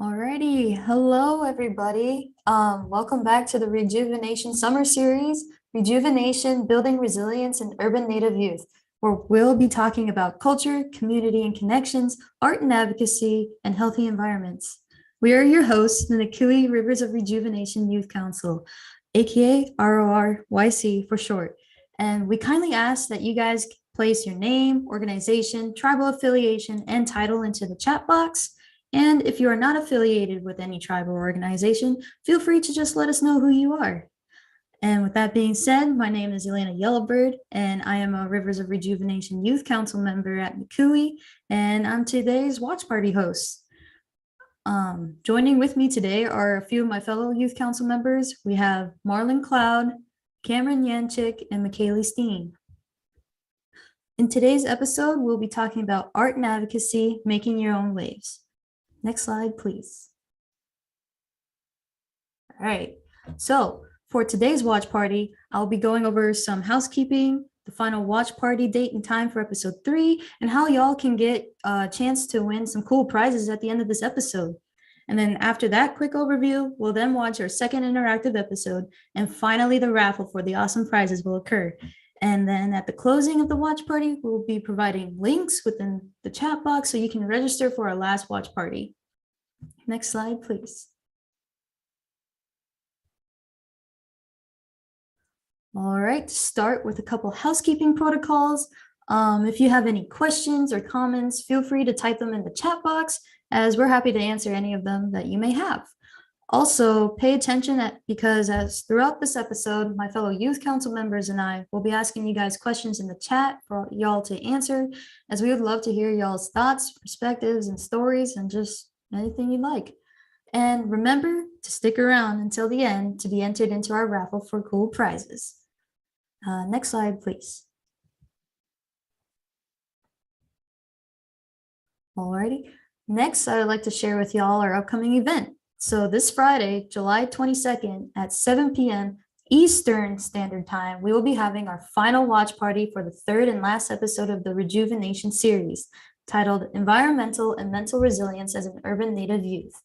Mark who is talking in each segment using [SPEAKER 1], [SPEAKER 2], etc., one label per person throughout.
[SPEAKER 1] Alrighty, hello everybody. Welcome back to the RejuveNation Summer Series, RejuveNation Building Resilience in Urban Native Youth, where we'll be talking about culture, community and connections, art and advocacy, and healthy environments. We are your hosts, the NCUIH Rivers of Rejuvenation Youth Council, aka RORYC for short. And we kindly ask that you guys place your name, organization, tribal affiliation, and title into the chat box. And if you are not affiliated with any tribe or organization, feel free to just let us know who you are. And with that being said, my name is Elena Yellowbird, and I am a Rivers of Rejuvenation Youth Council member at NCUIH, and I'm today's watch party host. Joining with me today are a few of my fellow Youth Council members. We have Marlon Cloud, Cameron Yanchik, and Michaeli Steen. In today's episode, we'll be talking about art and advocacy, making your own waves. Next slide, please. All right, so for today's watch party, I'll be going over some housekeeping, the final watch party date and time for episode 3, and how y'all can get a chance to win some cool prizes at the end of this episode. And then after that quick overview, we'll then watch our second interactive episode, and finally the raffle for the awesome prizes will occur. And then at the closing of the watch party, we'll be providing links within the chat box so you can register for our last watch party. Next slide, please. All right, to start with a couple housekeeping protocols. If you have any questions or comments, feel free to type them in the chat box, as we're happy to answer any of them that you may have. Also, pay attention because as throughout this episode, my fellow youth council members and I will be asking you guys questions in the chat for y'all to answer, as we would love to hear y'all's thoughts, perspectives, and stories, and just anything you'd like. And remember to stick around until the end to be entered into our raffle for cool prizes. Next slide, please. Alrighty, next I'd like to share with y'all our upcoming event. So this Friday, July 22nd at 7 p.m. Eastern Standard Time, we will be having our final watch party for the third and last episode of the RejuveNation series, titled Environmental and Mental Resilience as an Urban Native Youth.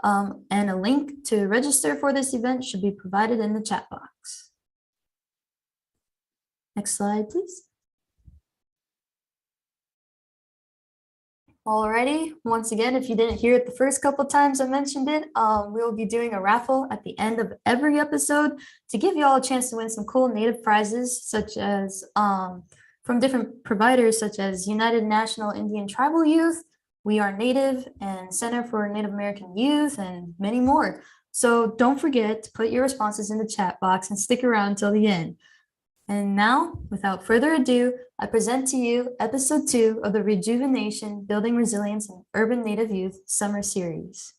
[SPEAKER 1] And a link to register for this event should be provided in the chat box. Next slide, please. Alrighty, once again, if you didn't hear it the first couple times I mentioned it, we will be doing a raffle at the end of every episode to give you all a chance to win some cool Native prizes, such as from different providers such as United National Indian Tribal Youth, We Are Native, and Center for Native American Youth, and many more. So don't forget to put your responses in the chat box and stick around till the end. And now, without further ado, I present to you episode 2 of the RejuveNation Building Resilience in Urban Native Youth Summer Series.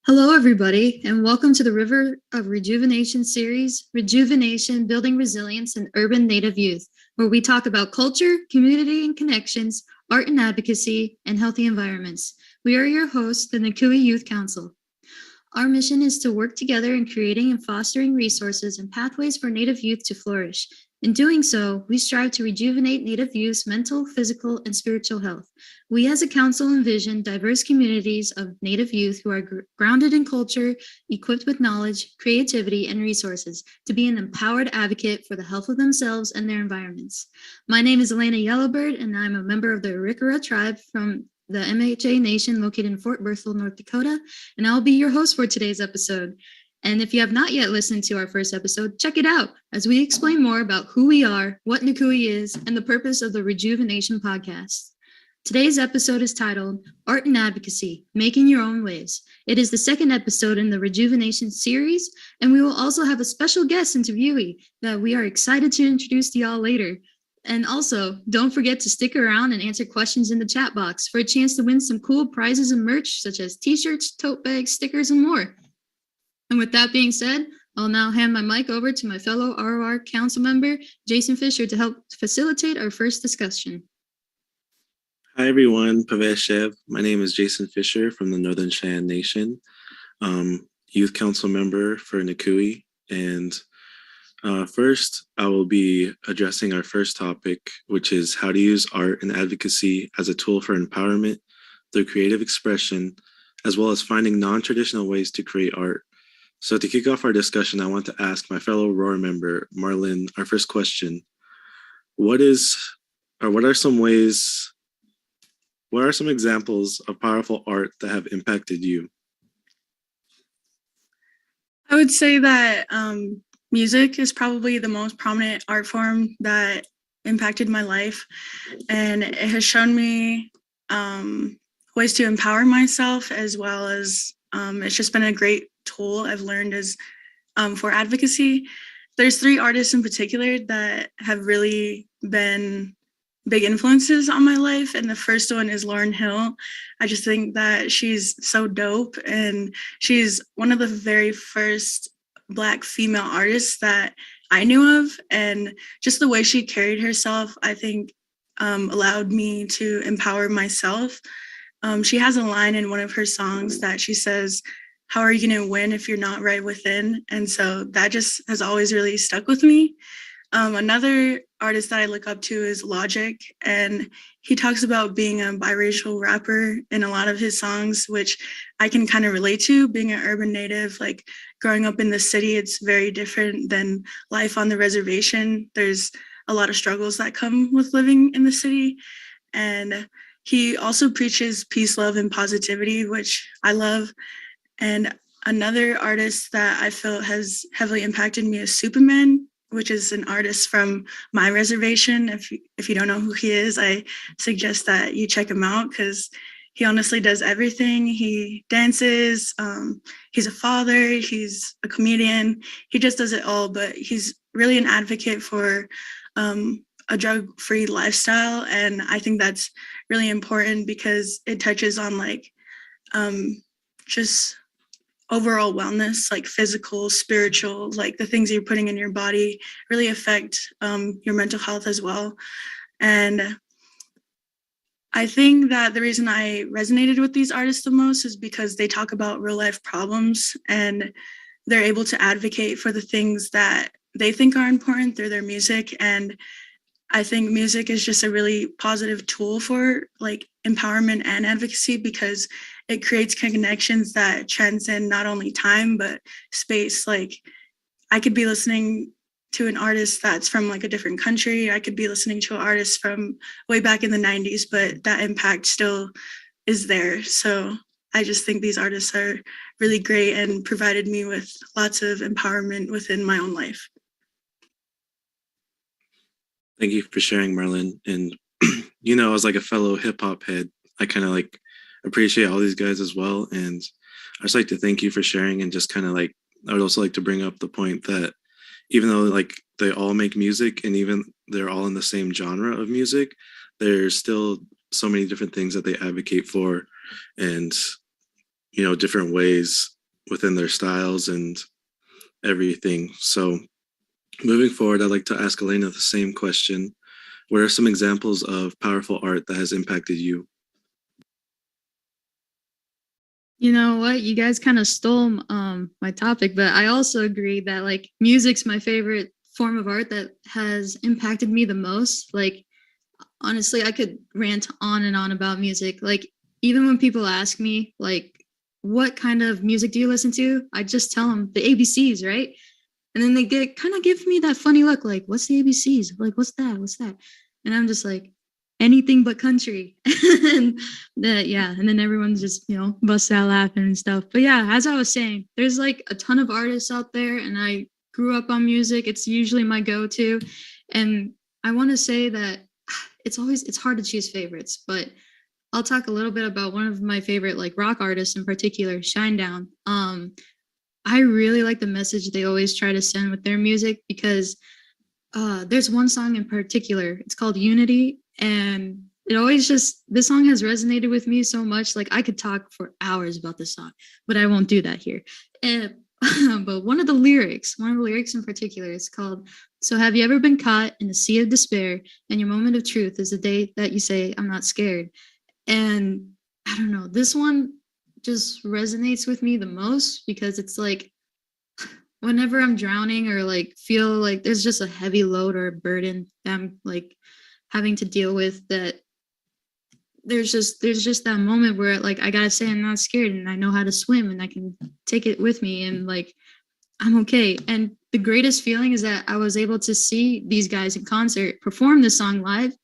[SPEAKER 1] Hello, everybody, and welcome to the River of Rejuvenation series, RejuveNation Building Resilience in Urban Native Youth, where we talk about culture, community and connections, art and advocacy, and healthy environments. We are your hosts, the NCUIH Youth Council. Our mission is to work together in creating and fostering resources and pathways for Native youth to flourish. In doing so, we strive to rejuvenate Native youth's mental, physical, and spiritual health. We as a council envision diverse communities of Native youth who are grounded in culture, equipped with knowledge, creativity, and resources to be an empowered advocate for the health of themselves and their environments. My name is Elena Yellowbird, and I'm a member of the Arikara tribe from the MHA Nation located in Fort Berthold, North Dakota, and I'll be your host for today's episode. And if you have not yet listened to our first episode, check it out as we explain more about who we are, what NCUIH is, and the purpose of the RejuveNation podcast. Today's episode is titled Art and Advocacy, Making Your Own Waves. It is the second episode in the RejuveNation series, and we will also have a special guest interviewee that we are excited to introduce to y'all later. And also, don't forget to stick around and answer questions in the chat box for a chance to win some cool prizes and merch such as t-shirts, tote bags, stickers, and more. And with that being said, I'll now hand my mic over to my fellow ROR Council member, Jason Fisher, to help facilitate our first discussion.
[SPEAKER 2] Hi everyone, Paveshev. My name is Jason Fisher from the Northern Cheyenne Nation, youth council member for NCUIH. And first, I will be addressing our first topic, which is how to use art and advocacy as a tool for empowerment through creative expression, as well as finding non-traditional ways to create art. So to kick off our discussion, I want to ask my fellow ROAR member, Marlon, our first question. What are some examples of powerful art that have impacted you?
[SPEAKER 3] I would say that music is probably the most prominent art form that impacted my life. And it has shown me ways to empower myself, as well as it's just been a great tool I've learned as for advocacy. There's 3 artists in particular that have really been big influences on my life, and the first one is Lauryn Hill. I just think that she's so dope, and she's one of the very first Black female artists that I knew of, and just the way she carried herself, I think allowed me to empower myself. She has a line in one of her songs that she says, "How are you gonna win if you're not right within?" And so that just has always really stuck with me. Another artist that I look up to is Logic, and he talks about being a biracial rapper in a lot of his songs, which I can kind of relate to. Being an urban native, like growing up in the city, it's very different than life on the reservation. There's a lot of struggles that come with living in the city, and he also preaches peace, love, and positivity, which I love. And another artist that I feel has heavily impacted me is Superman, which is an artist from my reservation. If you don't know who he is, I suggest that you check him out, because he honestly does everything. He dances, he's a father, he's a comedian, he just does it all, but he's really an advocate for a drug-free lifestyle. And I think that's really important because it touches on like just overall wellness, like physical, spiritual, like the things you're putting in your body really affect your mental health as well. And I think that the reason I resonated with these artists the most is because they talk about real life problems, and they're able to advocate for the things that they think are important through their music. And I think music is just a really positive tool for like empowerment and advocacy, because it creates connections that transcend not only time, but space. Like I could be listening to an artist that's from like a different country. I could be listening to an artist from way back in the 90s, but that impact still is there. So I just think these artists are really great and provided me with lots of empowerment within my own life.
[SPEAKER 2] Thank you for sharing, Marlon. And, as like a fellow hip hop head, I kind of like appreciate all these guys as well. And I just like to thank you for sharing, and just kind of like, I would also like to bring up the point that even though like they all make music, and even they're all in the same genre of music, there's still so many different things that they advocate for, and, different ways within their styles and everything. So moving forward, I'd like to ask Elena the same question. What are some examples of powerful art that has impacted you?
[SPEAKER 1] You know what? You guys kind of stole my topic, but I also agree that like music's my favorite form of art that has impacted me the most. Like, honestly, I could rant on and on about music. Like, even when people ask me, like, what kind of music do you listen to? I just tell them the ABCs, right? And then they give me that funny look, like, what's the ABCs? Like, what's that? And I'm just like, anything but country. And then everyone's just, busts out laughing and stuff. But yeah, as I was saying, there's like a ton of artists out there, and I grew up on music. It's usually my go-to. And I want to say that it's hard to choose favorites, but
[SPEAKER 4] I'll talk a little bit about one of my favorite like rock artists in particular, Shinedown. I really like the message they always try to send with their music because there's one song in particular. It's called Unity, and it always just this song has resonated with me so much. Like I could talk for hours about this song, but I won't do that here. And, but one of the lyrics in particular, is called, "So have you ever been caught in a sea of despair, and your moment of truth is the day that you say, I'm not scared?" And I don't know, this one just resonates with me the most because it's like whenever I'm drowning or like feel like there's just a heavy load or a burden that I'm like having to deal with, that there's just that moment where like I gotta say I'm not scared and I know how to swim and I can take it with me and like I'm okay. And the greatest feeling is that I was able to see these guys in concert perform this song live.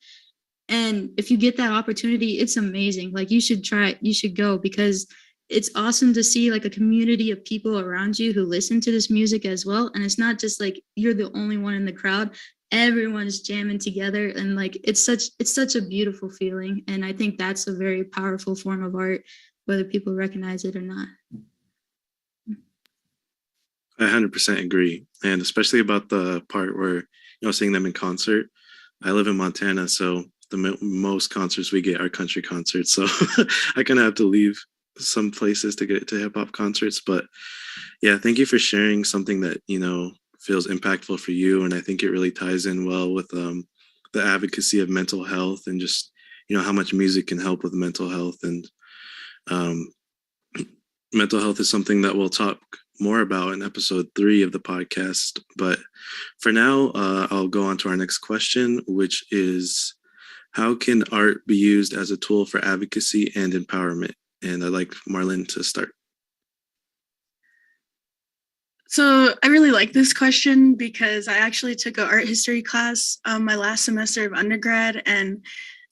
[SPEAKER 4] And if you get that opportunity, it's amazing. Like you should try it, you should go, because it's awesome to see like a community of people around you who listen to this music as well. And it's not just like you're the only one in the crowd. Everyone's jamming together, and like it's such a beautiful feeling. And I think that's a very powerful form of art, whether people recognize it or not.
[SPEAKER 2] I 100% agree. And especially about the part where, seeing them in concert. I live in Montana, so the most concerts we get are country concerts. So I kind of have to leave some places to get to hip hop concerts. But yeah, thank you for sharing something that, feels impactful for you. And I think it really ties in well with the advocacy of mental health and just, how much music can help with mental health. And mental health is something that we'll talk more about in episode 3 of the podcast. But for now, I'll go on to our next question, which is, how can art be used as a tool for advocacy and empowerment? And I'd like Marlon to start.
[SPEAKER 3] So I really like this question because I actually took an art history class my last semester of undergrad, and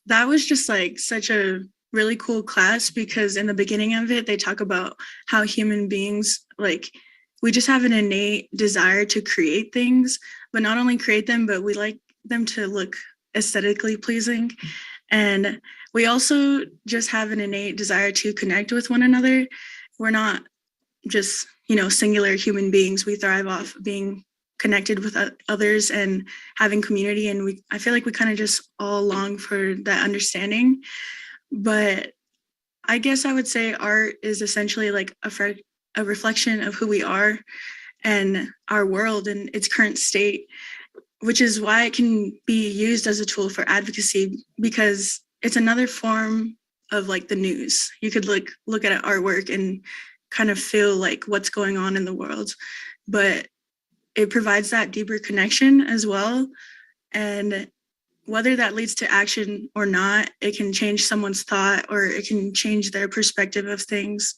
[SPEAKER 3] that was just like such a really cool class because in the beginning of it, they talk about how human beings, like we just have an innate desire to create things, but not only create them, but we like them to look aesthetically pleasing. And we also just have an innate desire to connect with one another. We're not just, singular human beings. We thrive off being connected with others and having community. And I feel like we kind of just all long for that understanding. But I guess I would say art is essentially like a reflection of who we are and our world and its current state, which is why it can be used as a tool for advocacy, because it's another form of like the news. You could look at an artwork and kind of feel like what's going on in the world, but it provides that deeper connection as well. And whether that leads to action or not, it can change someone's thought or it can change their perspective of things.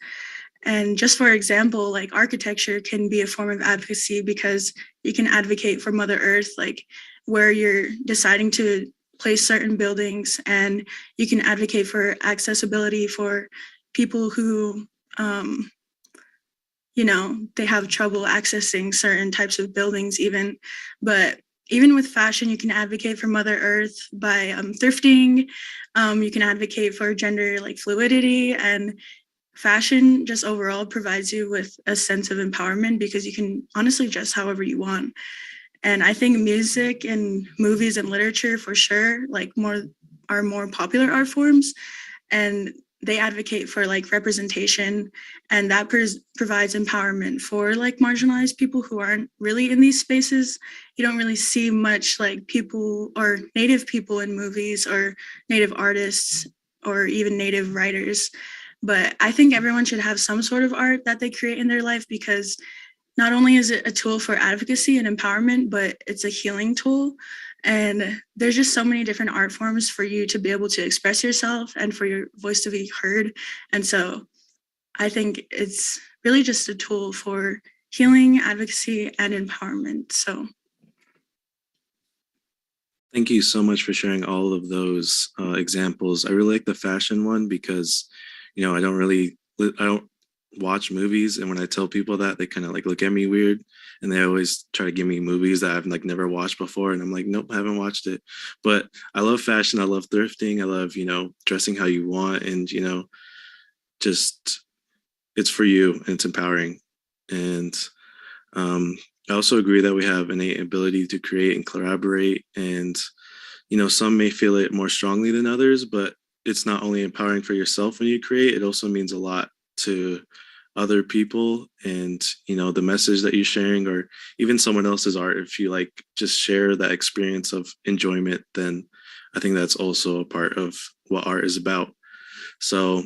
[SPEAKER 3] And just for example, like architecture can be a form of advocacy because you can advocate for Mother Earth, like where you're deciding to place certain buildings, and you can advocate for accessibility for people who, they have trouble accessing certain types of buildings even. But even with fashion, you can advocate for Mother Earth by thrifting. You can advocate for gender like fluidity, and fashion just overall provides you with a sense of empowerment because you can honestly dress however you want. And I think music and movies and literature for sure are more popular art forms, and they advocate for like representation, and that provides empowerment for like marginalized people who aren't really in these spaces. You don't really see much like people or Native people in movies or Native artists or even Native writers. But I think everyone should have some sort of art that they create in their life, because not only is it a tool for advocacy and empowerment, but it's a healing tool. And there's just so many different art forms for you to be able to express yourself and for your voice to be heard. And so I think it's really just a tool for healing, advocacy, and empowerment. So
[SPEAKER 2] Thank you so much for sharing all of those examples. I really like the fashion one because, I don't watch movies, and when I tell people that, they kind of like look at me weird, and they always try to give me movies that I've like never watched before, and I'm like, nope, I haven't watched it. But I love fashion, I love thrifting, I love, dressing how you want, and just it's for you and it's empowering. And I also agree that we have innate ability to create and collaborate, and some may feel it more strongly than others, but it's not only empowering for yourself when you create, it also means a lot to other people. And the message that you're sharing, or even someone else's art, if you like just share that experience of enjoyment, then I think that's also a part of what art is about. So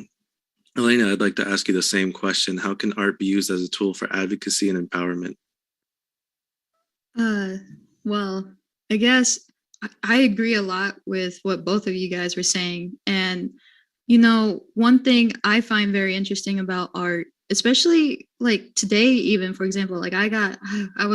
[SPEAKER 2] Elena, I'd like to ask you the same question. How can art be used as a tool for advocacy and empowerment?
[SPEAKER 4] Well, I guess I agree a lot with what both of you guys were saying. And, one thing I find very interesting about art, especially like today, even, for example, like it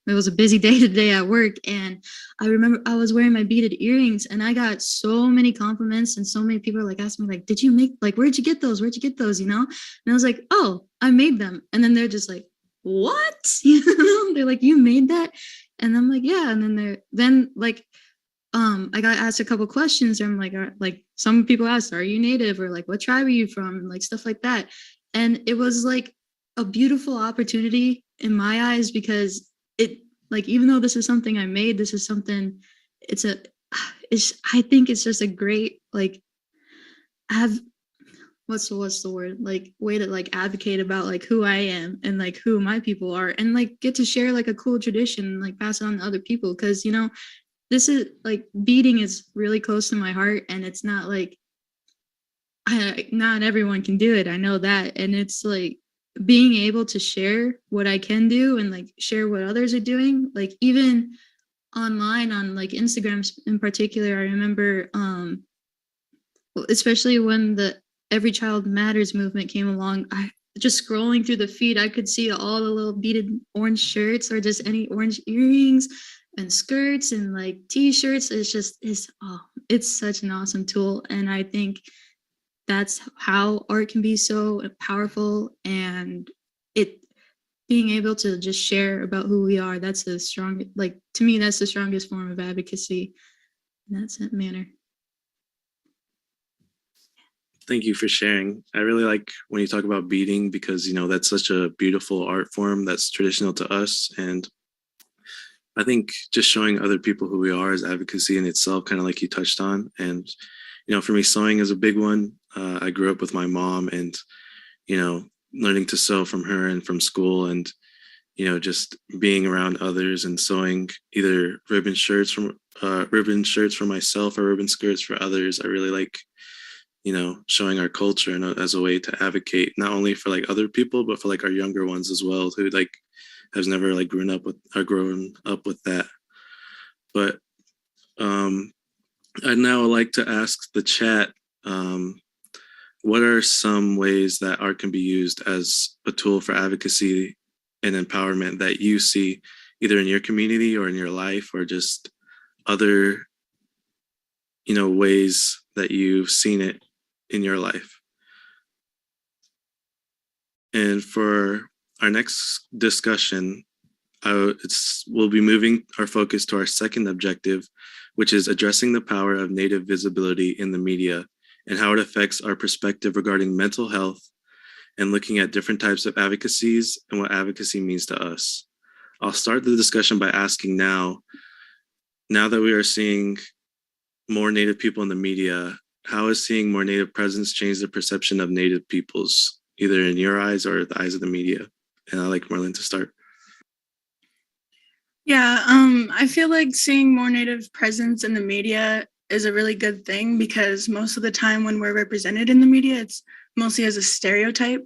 [SPEAKER 4] was a busy day today at work, and I remember I was wearing my beaded earrings, and I got so many compliments, and so many people like asked me like, did you make, like, where'd you get those? And I was like, oh, I made them. And then they're just like, what? They're like, you made that? And I'm like, yeah. And then I got asked a couple questions, and I'm like some people asked, are you native, or like, what tribe are you from, and like stuff like that. And it was like a beautiful opportunity in my eyes, because it, like, even though this is something I made, this is something, I think it's just a great, like, what's the word, like, way to like advocate about like who I am and like who my people are, and like get to share like a cool tradition and like pass it on to other people. Because this is like, beading is really close to my heart, and it's not like, not everyone can do it, I know that. And it's like being able to share what I can do and like share what others are doing, like even online on like Instagram in particular. I remember especially when the Every Child Matters movement came along, I just scrolling through the feed, I could see all the little beaded orange shirts, or just any orange earrings and skirts and like t-shirts. It's such an awesome tool. And I think that's how art can be so powerful, and it being able to just share about who we are, that's the strongest, like, to me, that's the strongest form of advocacy in that manner.
[SPEAKER 2] Thank you for sharing. I really like when you talk about beading, because that's such a beautiful art form that's traditional to us. And I think just showing other people who we are is advocacy in itself, kind of like you touched on. And for me, sewing is a big one. I grew up with my mom, and learning to sew from her and from school, and just being around others and sewing either ribbon shirts for myself or ribbon skirts for others. I really like showing our culture and as a way to advocate not only for like other people, but for like our younger ones as well, who like has never like grown up with that. But I'd now like to ask the chat, what are some ways that art can be used as a tool for advocacy and empowerment that you see either in your community or in your life, or just other ways that you've seen it in your life? And for our next discussion, we'll be moving our focus to our second objective, which is addressing the power of Native visibility in the media and how it affects our perspective regarding mental health, and looking at different types of advocacies and what advocacy means to us. I'll start the discussion by asking now that we are seeing more Native people in the media, how has seeing more Native presence changed the perception of Native peoples, either in your eyes or the eyes of the media? And I'd like Marlene to start.
[SPEAKER 3] Yeah, I feel like seeing more Native presence in the media is a really good thing, because most of the time when we're represented in the media, it's mostly as a stereotype.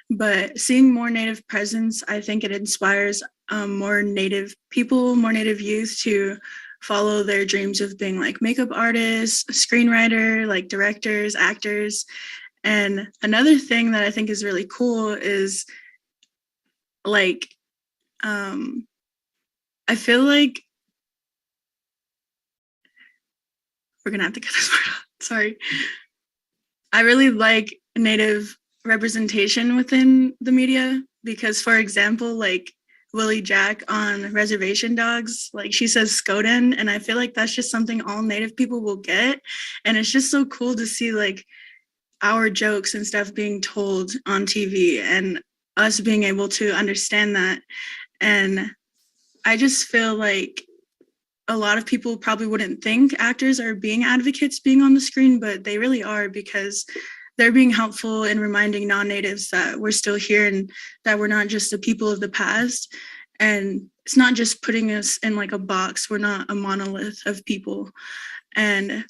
[SPEAKER 3] But seeing more Native presence, I think it inspires more Native people, more Native youth to follow their dreams of being like makeup artists, screenwriter, like directors, actors. And another thing that I think is really cool is like, I feel like we're gonna have to cut this part out. Sorry. I really like Native representation within the media, because for example, like Willie Jack on Reservation Dogs, like she says Skoden, and I feel like that's just something all Native people will get, and it's just so cool to see like our jokes and stuff being told on TV and us being able to understand that. And I just feel like a lot of people probably wouldn't think actors are being advocates being on the screen, but they really are, because they're being helpful in reminding non-natives that we're still here and that we're not just the people of the past. And it's not just putting us in like a box. We're not a monolith of people. And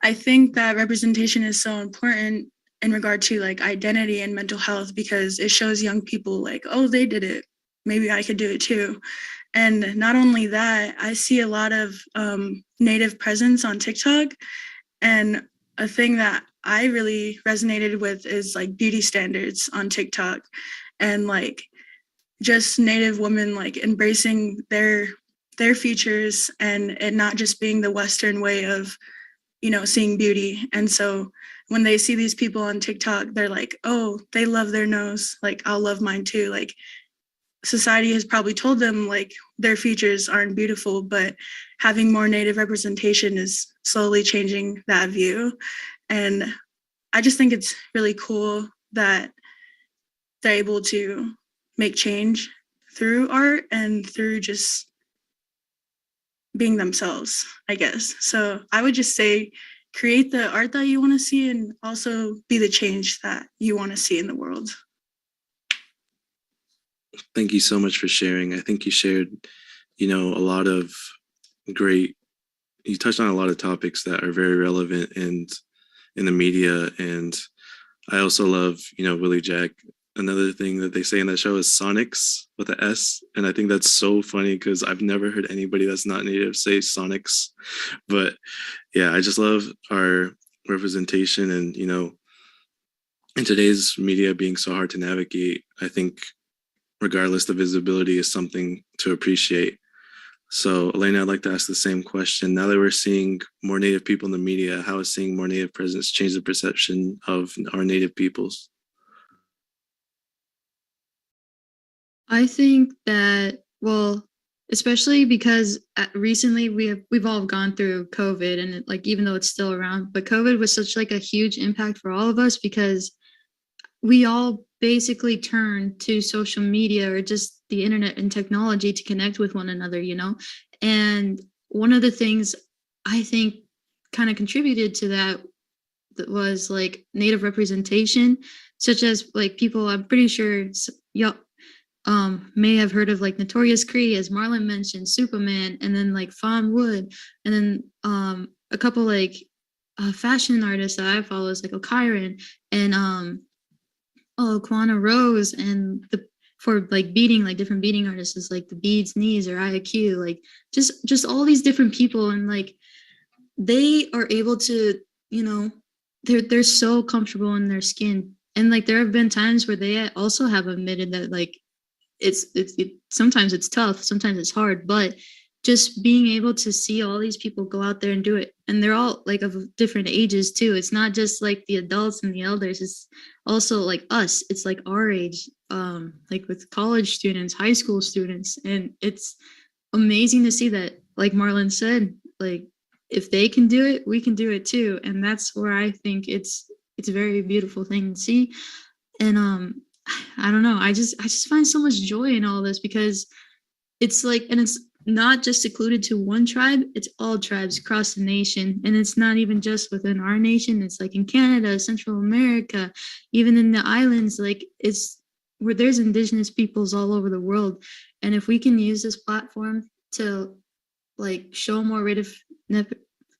[SPEAKER 3] I think that representation is so important in regard to like identity and mental health, because it shows young people like, oh, they did it, maybe I could do it too. And not only that, I see a lot of Native presence on TikTok. And a thing that I really resonated with is like beauty standards on TikTok, and like just Native women like embracing their features, and it not just being the Western way of, you know, seeing beauty. And so when they see these people on TikTok, they're like, oh, they love their nose, like I'll love mine too. Like society has probably told them like their features aren't beautiful, but having more Native representation is slowly changing that view. And I just think it's really cool that they're able to make change through art and through just being themselves, I guess. So I would just say create the art that you want to see, and also be the change that you want to see in the world.
[SPEAKER 2] Thank you so much for sharing. I think you shared, a lot of you touched on a lot of topics that are very relevant and in the media. And I also love, Willie Jack. Another thing that they say in that show is Sonics with an S. And I think that's so funny because I've never heard anybody that's not Native say Sonics. But yeah, I just love our representation. And, in today's media being so hard to navigate, I think regardless, the visibility is something to appreciate. So Elena, I'd like to ask the same question. Now that we're seeing more Native people in the media, how is seeing more Native presence change the perception of our Native peoples?
[SPEAKER 4] I think that, well, especially because recently we've all gone through COVID, and even though it's still around, but COVID was such like a huge impact for all of us, because we all basically turned to social media or just the internet and technology to connect with one another, And one of the things I think kind of contributed to that was like Native representation, such as like people, I'm pretty sure y'all may have heard of like Notorious Cree, as Marlon mentioned, Superman, and then like Fawn Wood, and then a couple like fashion artists that I follow is like ǔkkayǔ and Maya Rose, and for like beading, like different beading artists is like the Beads Knees or ǔkkayǔ, like just all these different people, and like they are able to, they're so comfortable in their skin, and like there have been times where they also have admitted that like it's sometimes it's tough, sometimes it's hard, but just being able to see all these people go out there and do it, and they're all like of different ages too. It's not just like the adults and the elders, it's also like us, it's like our age, like with college students, high school students, and it's amazing to see that, like Marlon said, like if they can do it, we can do it too. And that's where I think it's a very beautiful thing to see. And I don't know, I just find so much joy in all this, because it's like, and it's not just secluded to one tribe, it's all tribes across the nation. And it's not even just within our nation, it's like in Canada, Central America, even in the islands, like it's where there's indigenous peoples all over the world. And if we can use this platform to like show more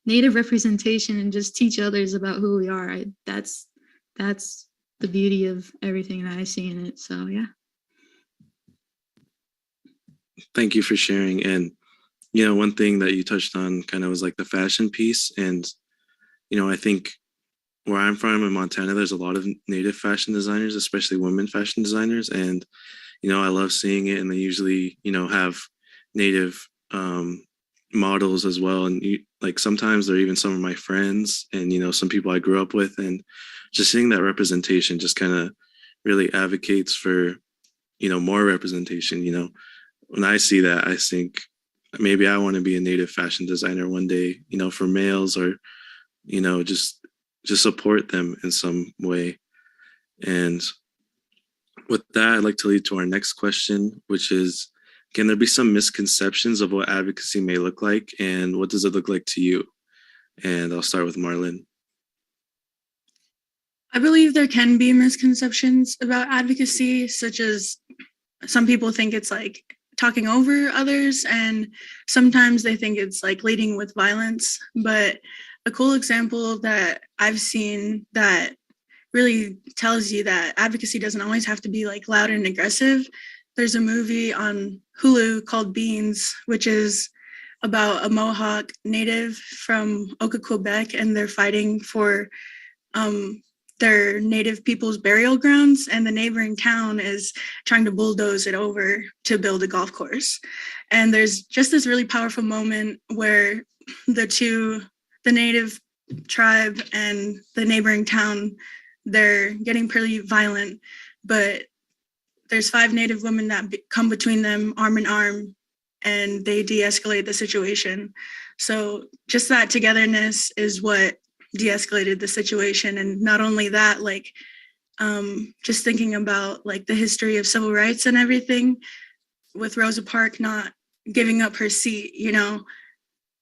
[SPEAKER 4] Native representation and just teach others about who we are, that's the beauty of everything that I see in it. So yeah.
[SPEAKER 2] Thank you for sharing. And, one thing that you touched on kind of was like the fashion piece. And, I think where I'm from in Montana, there's a lot of Native fashion designers, especially women fashion designers. And, I love seeing it. And they usually, have Native models as well. And like sometimes they're even some of my friends and, some people I grew up with. And just seeing that representation just kind of really advocates for, more representation. When I see that, I think maybe I want to be a native fashion designer one day, for males, or, just support them in some way. And with that, I'd like to lead to our next question, which is, can there be some misconceptions of what advocacy may look like, and what does it look like to you? And I'll start with Marlon.
[SPEAKER 3] I believe there can be misconceptions about advocacy, such as some people think it's like talking over others, and sometimes they think it's like leading with violence. But a cool example that I've seen that really tells you that advocacy doesn't always have to be like loud and aggressive. There's a movie on Hulu called Beans, which is about a Mohawk native from Oka, Quebec, and they're fighting for their native people's burial grounds, and the neighboring town is trying to bulldoze it over to build a golf course. And there's just this really powerful moment where the native tribe and the neighboring town, they're getting pretty violent, but there's 5 native women that come between them arm in arm, and they de-escalate the situation. So just that togetherness is what de-escalated the situation. And not only that, like just thinking about like the history of civil rights and everything, with Rosa Parks not giving up her seat,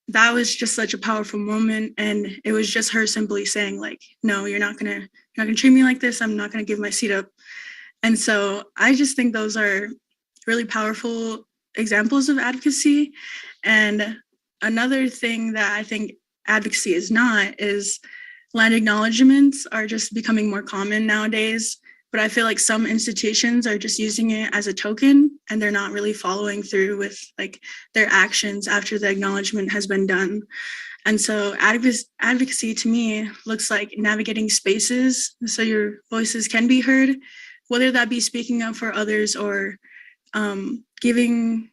[SPEAKER 3] that was just such a powerful moment. And it was just her simply saying like, no, you're not gonna treat me like this. I'm not gonna give my seat up. And so I just think those are really powerful examples of advocacy. And another thing that I think advocacy is not is land acknowledgements are just becoming more common nowadays. But I feel like some institutions are just using it as a token, and they're not really following through with like their actions after the acknowledgement has been done. And so advocacy to me looks like navigating spaces so your voices can be heard, whether that be speaking up for others or giving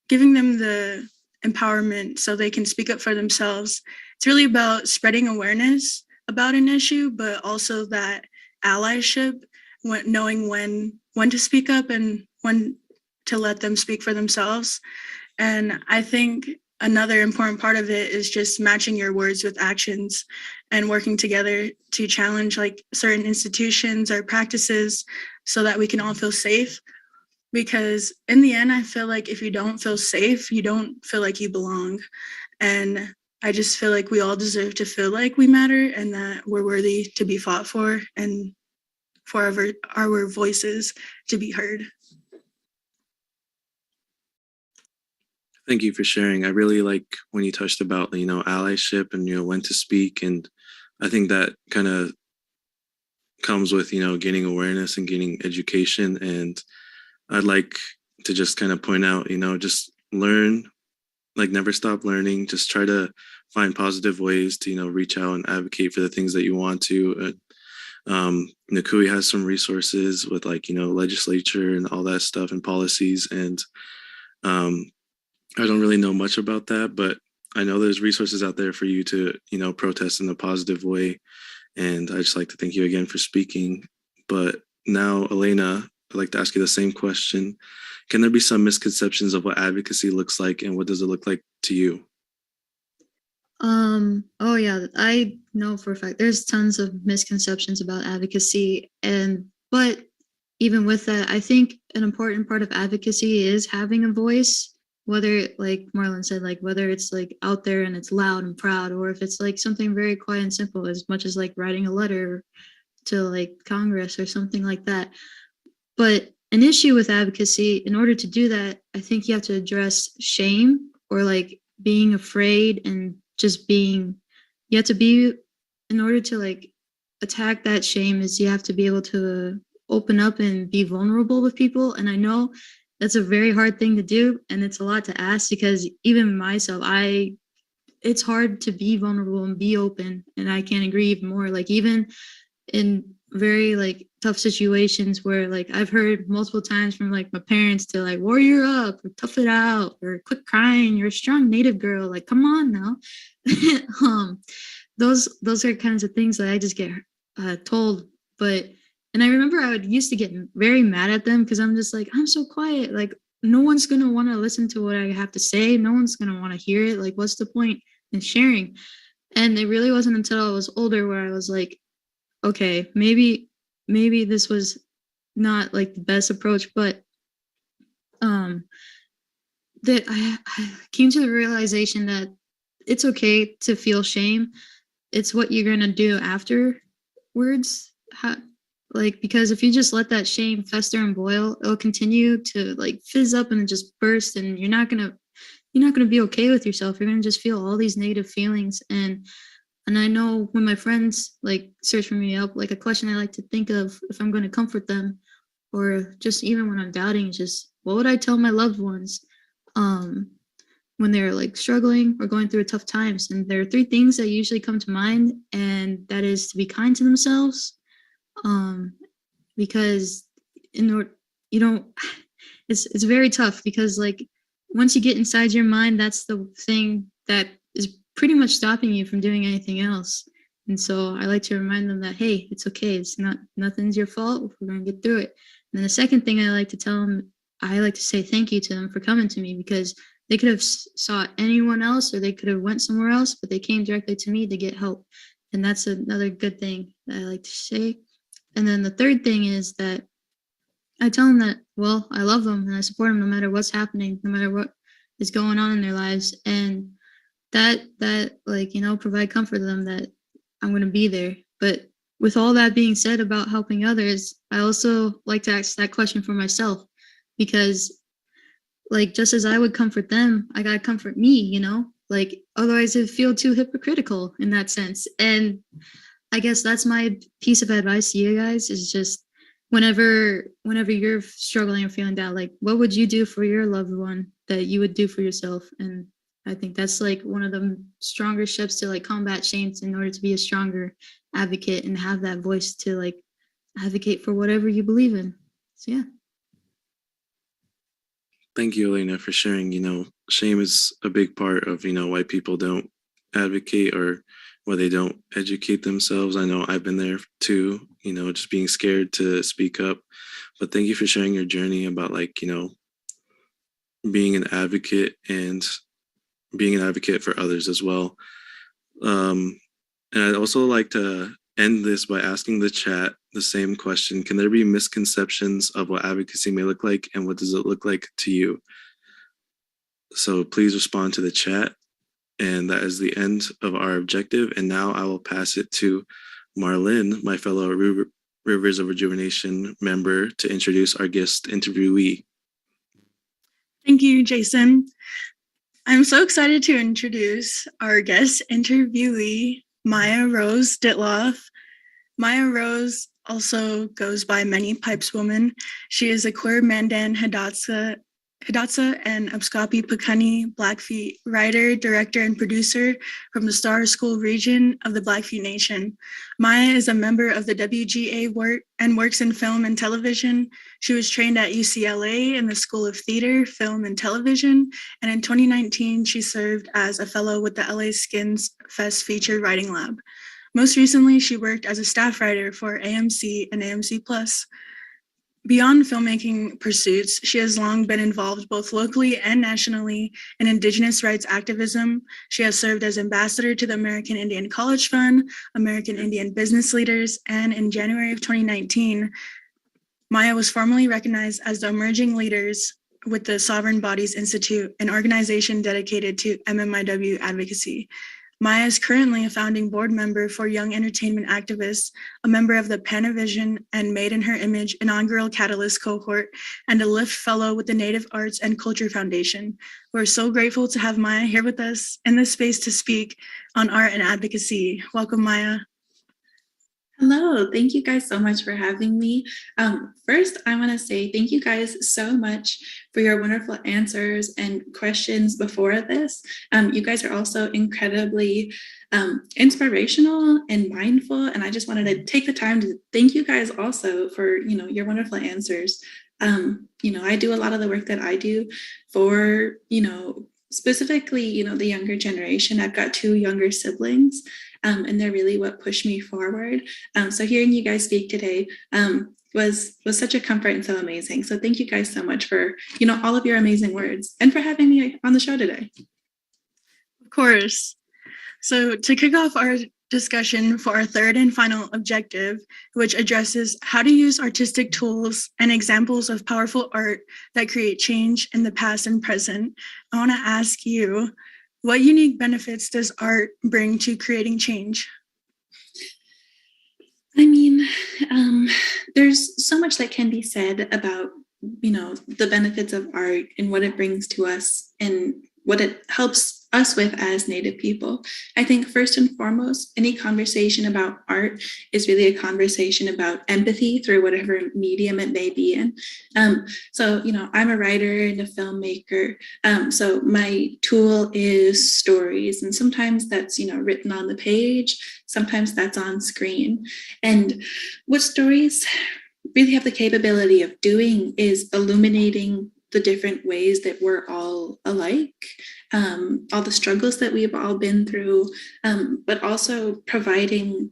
[SPEAKER 3] them the empowerment so they can speak up for themselves. It's really about spreading awareness about an issue, but also that allyship, knowing when to speak up and when to let them speak for themselves. And I think another important part of it is just matching your words with actions and working together to challenge like certain institutions or practices so that we can all feel safe. Because in the end, I feel like if you don't feel safe, you don't feel like you belong. And I just feel like we all deserve to feel like we matter and that we're worthy to be fought for and for our voices to be heard.
[SPEAKER 2] Thank you for sharing. I really like when you touched about, allyship and, when to speak. And I think that kind of comes with, gaining awareness and gaining education. And I'd like to just kind of point out, just learn, like never stop learning, just try to find positive ways to, reach out and advocate for the things that you want to. NCUIH has some resources with like, legislature and all that stuff and policies. And I don't really know much about that, but I know there's resources out there for you to, protest in a positive way. And I just like to thank you again for speaking. But now, Elena, I'd like to ask you the same question. Can there be some misconceptions of what advocacy looks like, and what does it look like to you?
[SPEAKER 4] Oh yeah, I know for a fact there's tons of misconceptions about advocacy, but even with that, I think an important part of advocacy is having a voice, whether, like Marlon said, like whether it's like out there and it's loud and proud, or if it's like something very quiet and simple, as much as like writing a letter to like Congress or something like that. But an issue with advocacy, in order to do that, I think you have to address shame, or like being afraid, and just you have to be, in order to like attack that shame, is you have to be able to open up and be vulnerable with people. And I know that's a very hard thing to do, and it's a lot to ask, because even myself, it's hard to be vulnerable and be open. And I can't agree even more. Like even in very like tough situations where like I've heard multiple times from like my parents to like warrior up or tough it out or quit crying, you're a strong Native girl, like come on now. Those are kinds of things that I just get told. But And I remember I would used to get very mad at them because I'm just like, I'm so quiet. Like, no one's going to want to listen to what I have to say. No one's going to want to hear it. Like, what's the point in sharing? And it really wasn't until I was older where I was like, okay, maybe this was not like the best approach, but that I came to the realization that it's okay to feel shame. It's what you're going to do afterwards. Because if you just let that shame fester and boil, it'll continue to like fizz up and just burst, and you're not gonna be okay with yourself. You're gonna just feel all these negative feelings. And I know when my friends like search for me up, like a question I like to think of if I'm going to comfort them, or just even when I'm doubting, is just what would I tell my loved ones when they're like struggling or going through tough times? And there are 3 things that usually come to mind, and that is to be kind to themselves. Because it's very tough, because like once you get inside your mind, that's the thing that is pretty much stopping you from doing anything else. And so I like to remind them that, hey, it's okay. It's nothing's your fault. We're going to get through it. And then the second thing I like to tell them, I like to say thank you to them for coming to me, because they could have sought anyone else, or they could have went somewhere else, but they came directly to me to get help. And that's another good thing that I like to say. And then the third thing is that I tell them that, well, I love them and I support them no matter what's happening, no matter what is going on in their lives. And that like, provide comfort to them that I'm going to be there. But with all that being said about helping others, I also like to ask that question for myself, because like, just as I would comfort them, I got to comfort me, like, otherwise it'd feel too hypocritical in that sense. And I guess that's my piece of advice to you guys, is just whenever you're struggling or feeling down, like, what would you do for your loved one that you would do for yourself? And I think that's like one of the stronger steps to like combat shame, in order to be a stronger advocate and have that voice to like advocate for whatever you believe in. So yeah.
[SPEAKER 2] Thank you, Elena, for sharing. Shame is a big part of, why people don't advocate, or why they don't educate themselves. I know I've been there too, just being scared to speak up. But thank you for sharing your journey about like, being an advocate and being an advocate for others as well. And I'd also like to end this by asking the chat the same question. Can there be misconceptions of what advocacy may look like, and what does it look like to you? So please respond to the chat. And that is the end of our objective. And now I will pass it to Marlene, my fellow Rivers of Rejuvenation member, to introduce our guest interviewee.
[SPEAKER 3] Thank you, Jason. I'm so excited to introduce our guest interviewee, Maya Rose Dittloff. Maya Rose also goes by Many Pipes Woman. She is a queer Mandan Hidatsa and Amskapi Pikuni Blackfeet writer, director, and producer from the Star School region of the Blackfeet Nation. Maya is a member of the WGA and works in film and television. She was trained at UCLA in the School of Theater, Film, and Television, and in 2019, she served as a fellow with the LA Skins Fest Featured Writing Lab. Most recently, she worked as a staff writer for AMC and AMC+. Beyond filmmaking pursuits, she has long been involved both locally and nationally in Indigenous rights activism. She has served as ambassador to the American Indian College Fund, American Indian Business Leaders, and in January of 2019, Maya was formally recognized as the Emerging Leaders with the Sovereign Bodies Institute, an organization dedicated to MMIW advocacy. Maya is currently a founding board member for Young Entertainment Activists, a member of the Panavision and Made in Her Image inaugural Catalyst cohort, and a LIFT Fellow with the Native Arts and Culture Foundation. We're so grateful to have Maya here with us in this space to speak on art and advocacy. Welcome, Maya.
[SPEAKER 5] Hello, thank you guys so much for having me. First, I want to say thank you guys so much for your wonderful answers and questions before this. You guys are also incredibly inspirational and mindful, and I just wanted to take the time to thank you guys also for your wonderful answers. I do a lot of the work that I do for specifically the younger generation. I've got 2 younger siblings. and they're really what pushed me forward. So hearing you guys speak today was such a comfort and so amazing. So thank you guys so much for, all of your amazing words and for having me on the show today.
[SPEAKER 3] Of course. So to kick off our discussion for our third and final objective, which addresses how to use artistic tools and examples of powerful art that create change in the past and present, I want to ask you, what unique benefits does art bring to creating change?
[SPEAKER 5] I mean, there's so much that can be said about, the benefits of art and what it brings to us and what it helps us with as Native people. I think first and foremost, any conversation about art is really a conversation about empathy through whatever medium it may be in. So, I'm a writer and a filmmaker. So my tool is stories, and sometimes that's, written on the page, sometimes that's on screen. And what stories really have the capability of doing is illuminating the different ways that we're all alike, all the struggles that we've all been through, but also providing,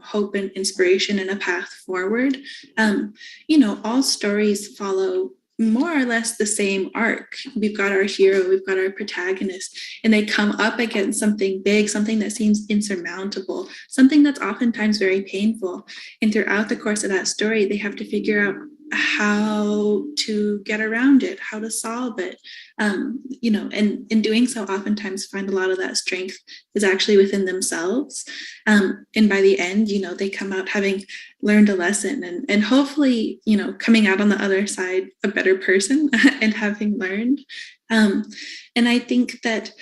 [SPEAKER 5] hope and inspiration and a path forward. All stories follow more or less the same arc. We've got our hero, we've got our protagonist, and they come up against something big, something that seems insurmountable, something that's oftentimes very painful. And throughout the course of that story, they have to figure out how to get around it, how to solve it, and in doing so, oftentimes find a lot of that strength is actually within themselves. And by the end, they come out having learned a lesson and hopefully, coming out on the other side a better person and having learned. And I think that,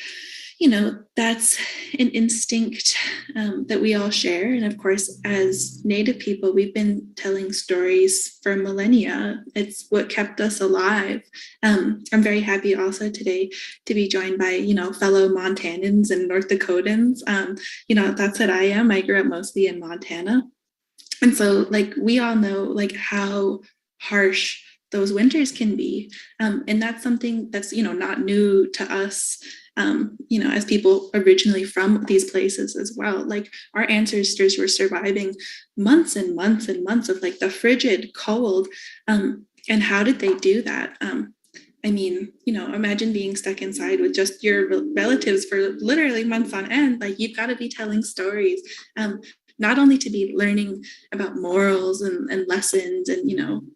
[SPEAKER 5] that's an instinct that we all share. And of course, as Native people, we've been telling stories for millennia. It's what kept us alive. I'm very happy also today to be joined by, fellow Montanans and North Dakotans. That's what I am. I grew up mostly in Montana. And so we all know how harsh those winters can be. And that's something that's, not new to us. As people originally from these places as well, our ancestors were surviving months and months and months of the frigid cold. And how did they do that? Imagine being stuck inside with just your relatives for literally months on end. You've got to be telling stories, not only to be learning about morals and lessons and,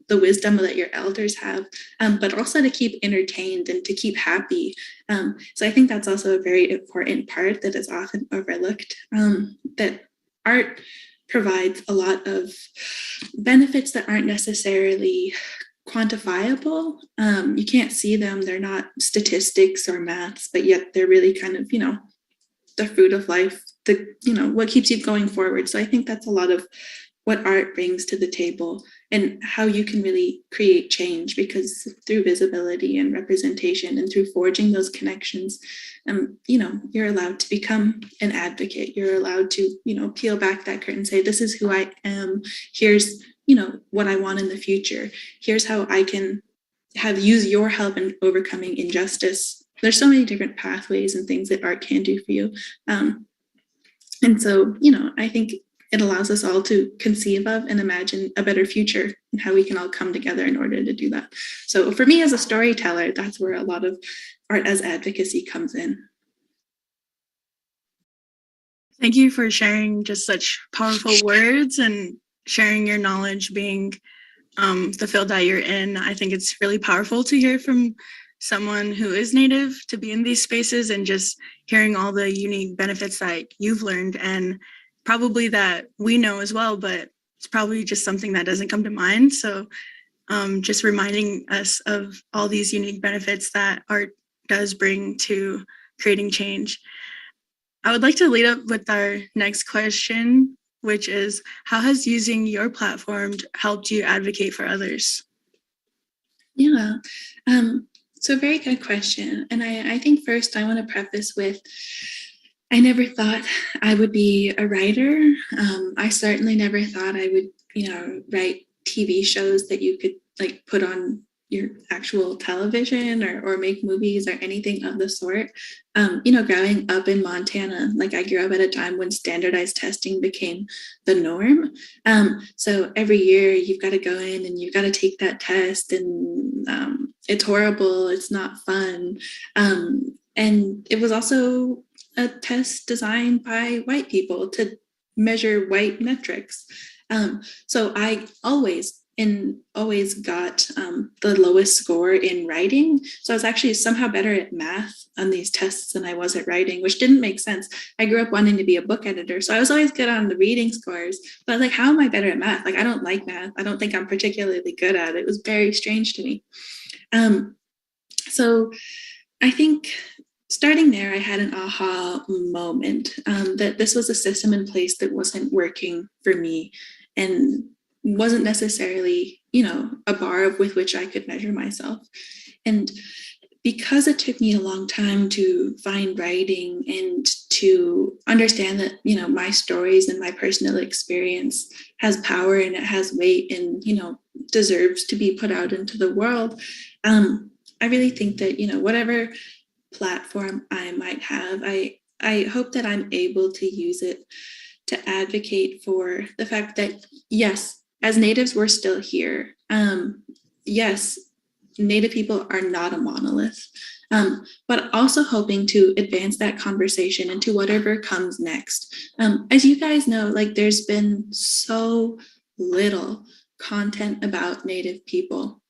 [SPEAKER 5] the wisdom that your elders have, but also to keep entertained and to keep happy. So I think that's also a very important part that is often overlooked, that art provides a lot of benefits that aren't necessarily quantifiable. You can't see them. They're not statistics or maths, but yet they're really kind of, the fruit of life, what keeps you going forward. So I think that's a lot of what art brings to the table and how you can really create change, because through visibility and representation and through forging those connections, you're allowed to become an advocate. You're allowed to, peel back that curtain and say, this is who I am. Here's, what I want in the future. Here's how I can use your help in overcoming injustice. There's so many different pathways and things that art can do for you. And so, I think it allows us all to conceive of and imagine a better future and how we can all come together in order to do that. So for me as a storyteller, that's where a lot of art as advocacy comes in.
[SPEAKER 3] Thank you for sharing just such powerful words and sharing your knowledge, being the field that you're in. I think it's really powerful to hear from someone who is Native to be in these spaces and just hearing all the unique benefits that you've learned and probably that we know as well, but it's probably just something that doesn't come to mind. So just reminding us of all these unique benefits that art does bring to creating change. I would like to lead up with our next question, which is, how has using your platform helped you advocate for others?
[SPEAKER 5] Yeah. So very good question. And I think first I want to preface with, I never thought I would be a writer. I certainly never thought I would, write TV shows that you could put on your actual television or make movies or anything of the sort. Growing up in Montana, like I grew up at a time when standardized testing became the norm. So every year you've got to go in and you've got to take that test, and it's horrible. It's not fun. And it was also a test designed by white people to measure white metrics. So I always got the lowest score in writing. So I was actually somehow better at math on these tests than I was at writing, which didn't make sense. I grew up wanting to be a book editor, so I was always good on the reading scores, but I was like, how am I better at math? Like, I don't like math. I don't think I'm particularly good at it. It was very strange to me. So I think starting there, I had an aha moment that this was a system in place that wasn't working for me and wasn't necessarily, a bar with which I could measure myself. And because it took me a long time to find writing and to understand that, my stories and my personal experience has power and it has weight and, deserves to be put out into the world, I really think that, whatever platform I might have, I hope that I'm able to use it to advocate for the fact that, yes, as Natives, we're still here. Yes, Native people are not a monolith, but also hoping to advance that conversation into whatever comes next. As you guys know, like there's been so little content about Native people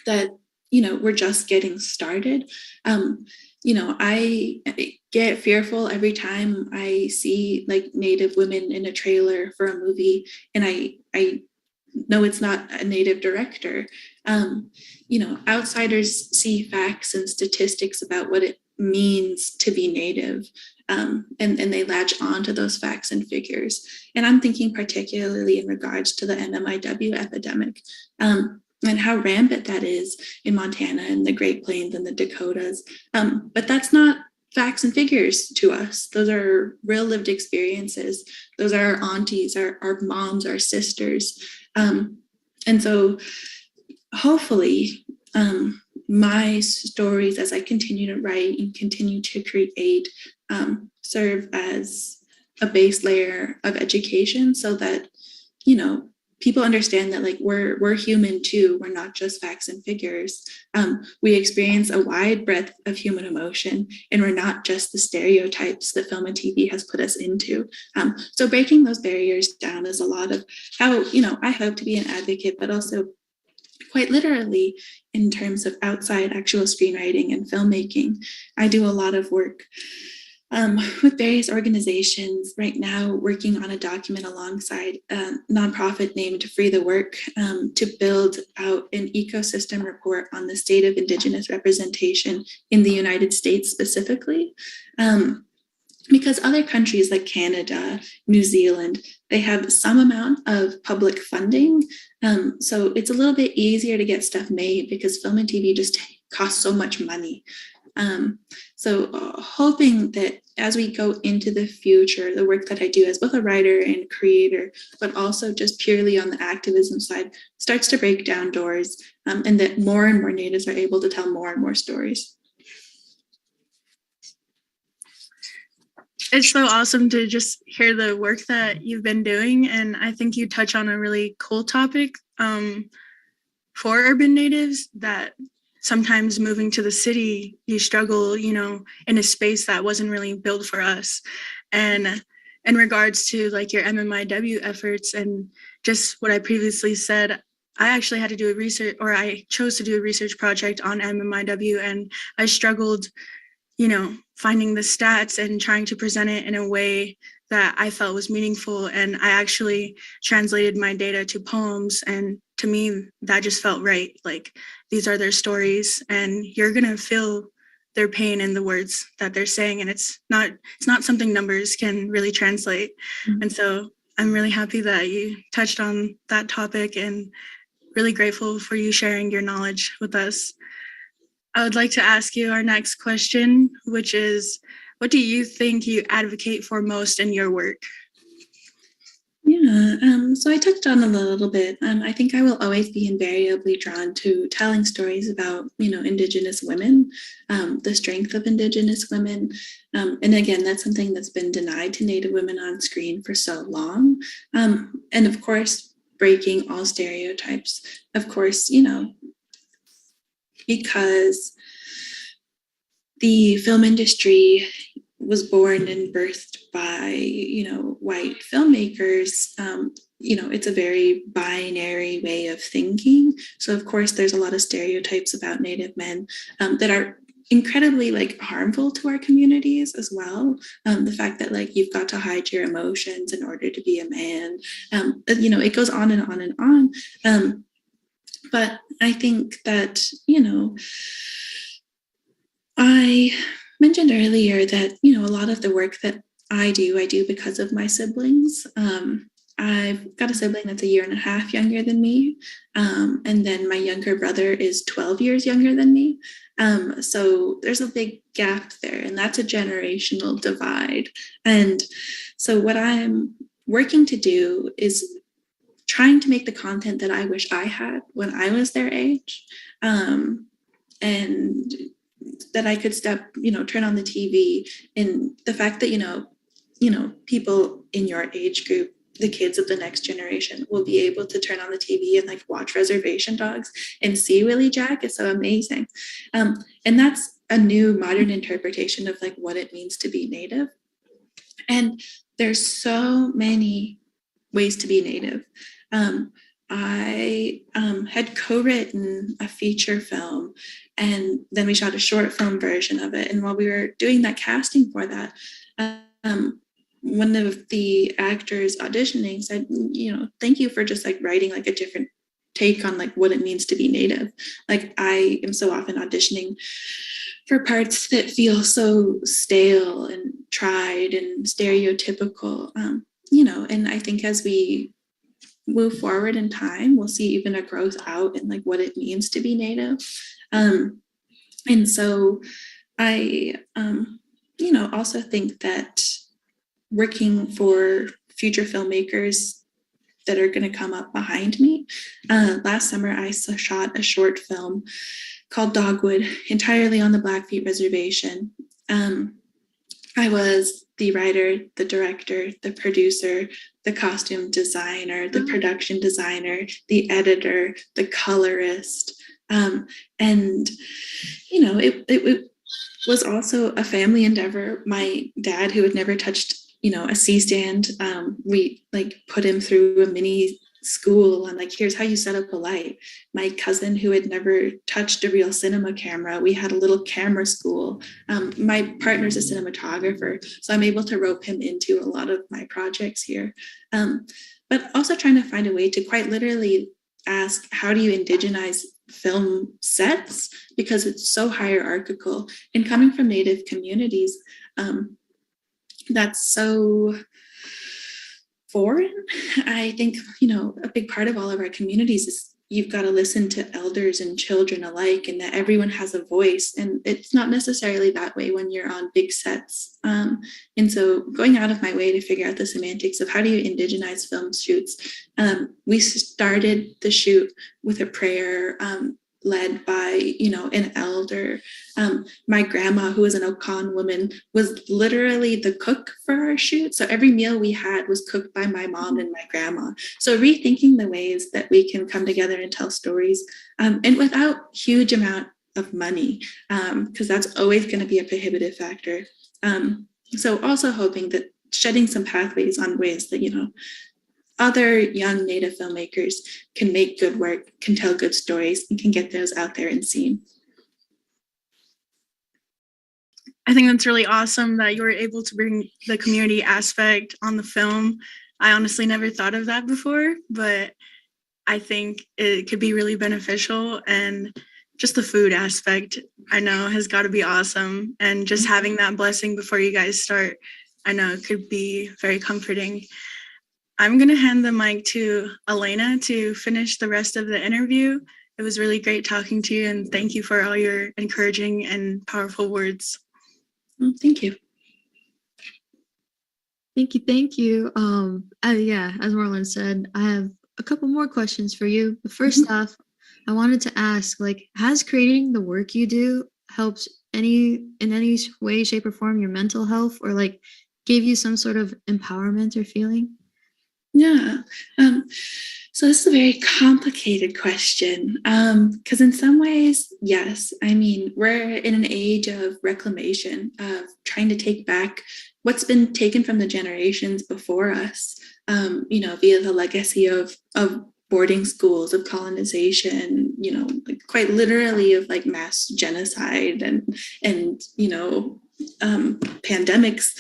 [SPEAKER 5] that, we're just getting started. I get fearful every time I see like Native women in a trailer for a movie, and I know it's not a Native director. Outsiders see facts and statistics about what it means to be Native, and they latch on to those facts and figures. And I'm thinking particularly in regards to the MMIW epidemic, and how rampant that is in Montana and the Great Plains and the Dakotas. But that's not facts and figures to us. Those are real lived experiences. Those are our aunties, our moms, our sisters. And so hopefully my stories as I continue to write and continue to create serve as a base layer of education so that, people understand that like we're human too. We're not just facts and figures. We experience a wide breadth of human emotion, and we're not just the stereotypes that film and TV has put us into. So breaking those barriers down is a lot of how, I hope to be an advocate, but also quite literally in terms of outside actual screenwriting and filmmaking. I do a lot of work with various organizations right now, working on a document alongside a nonprofit named Free the Work to build out an ecosystem report on the state of Indigenous representation in the United States specifically. Because other countries like Canada, New Zealand, they have some amount of public funding. So it's a little bit easier to get stuff made because film and TV just costs so much money. So hoping that as we go into the future, the work that I do as both a writer and creator, but also just purely on the activism side, starts to break down doors, and that more and more Natives are able to tell more and more stories.
[SPEAKER 3] It's so awesome to just hear the work that you've been doing. And I think you touch on a really cool topic for urban Natives, that sometimes moving to the city, you struggle, in a space that wasn't really built for us. And in regards to like your MMIW efforts and just what I previously said, I actually had to do I chose to do a research project on MMIW, and I struggled, finding the stats and trying to present it in a way that I felt was meaningful. And I actually translated my data to poems, and to me, that just felt right. Like, these are their stories, and you're gonna feel their pain in the words that they're saying, and it's not something numbers can really translate. Mm-hmm. And so I'm really happy that you touched on that topic, and really grateful for you sharing your knowledge with us. I would like to ask you our next question, which is, what do you think you advocate for most in your work?
[SPEAKER 5] Yeah, so I touched on it a little bit. I think I will always be invariably drawn to telling stories about, Indigenous women, the strength of Indigenous women. And again, that's something that's been denied to Native women on screen for so long. And of course, breaking all stereotypes. Of course, because the film industry was born and birthed by, white filmmakers, it's a very binary way of thinking. So of course, there's a lot of stereotypes about Native men that are incredibly harmful to our communities as well. The fact that you've got to hide your emotions in order to be a man, it goes on and on and on. But I think that, I mentioned earlier that, a lot of the work that I do because of my siblings. I've got a sibling that's 1.5 years younger than me. And then my younger brother is 12 years younger than me. So there's a big gap there, and that's a generational divide. And so what I'm working to do is trying to make the content that I wish I had when I was their age. And that I could turn on the TV, and the fact that, people in your age group, the kids of the next generation, will be able to turn on the TV and watch Reservation Dogs and see Willie Jack is so amazing. And that's a new modern interpretation of what it means to be Native. And there's so many ways to be Native. I had co-written a feature film, and then we shot a short film version of it. And while we were doing that casting for that, one of the actors auditioning said, thank you for just writing a different take on what it means to be Native. I am so often auditioning for parts that feel so stale and tried and stereotypical, and I think as we move forward in time, we'll see even a growth out in what it means to be Native. And so I, also think that working for future filmmakers that are going to come up behind me. Last summer, I shot a short film called Dogwood, entirely on the Blackfeet reservation. I was the writer, the director, the producer, the costume designer, the production designer, the editor, the colorist. And, it was also a family endeavor. My dad, who had never touched, a C-stand, we put him through a mini school on here's how you set up a light. My cousin, who had never touched a real cinema camera, we had a little camera school. My partner's a cinematographer, so I'm able to rope him into a lot of my projects here. But also trying to find a way to quite literally ask, how do you indigenize film sets? Because it's so hierarchical, and coming from Native communities, that's so foreign. I think, a big part of all of our communities is you've got to listen to elders and children alike, and that everyone has a voice. And it's not necessarily that way when you're on big sets. And so going out of my way to figure out the semantics of how do you indigenize film shoots. We started the shoot with a prayer led by, an elder. My grandma, who was an Okan woman, was literally the cook for our shoot. So every meal we had was cooked by my mom and my grandma. So rethinking the ways that we can come together and tell stories, and without huge amount of money, because that's always going to be a prohibitive factor. So also hoping that shedding some pathways on ways that, other young Native filmmakers can make good work, can tell good stories, and can get those out there and seen.
[SPEAKER 3] I think that's really awesome that you were able to bring the community aspect on the film. I honestly never thought of that before, but I think it could be really beneficial. And just the food aspect, I know, has got to be awesome. And just having that blessing before you guys start, I know it could be very comforting. I'm going to hand the mic to Elena to finish the rest of the interview. It was really great talking to you, and thank you for all your encouraging and powerful words.
[SPEAKER 5] Thank you.
[SPEAKER 4] Thank you. Thank you. Yeah, as Marlon said, I have a couple more questions for you. But first off, I wanted to ask, like, has creating the work you do helped in any way, shape, or form your mental health, or like gave you some sort of empowerment or feeling?
[SPEAKER 5] Yeah. So this is a very complicated question because in some ways, yes. I mean, we're in an age of reclamation, of trying to take back what's been taken from the generations before us, via the legacy of boarding schools, of colonization, like quite literally of like mass genocide and pandemics.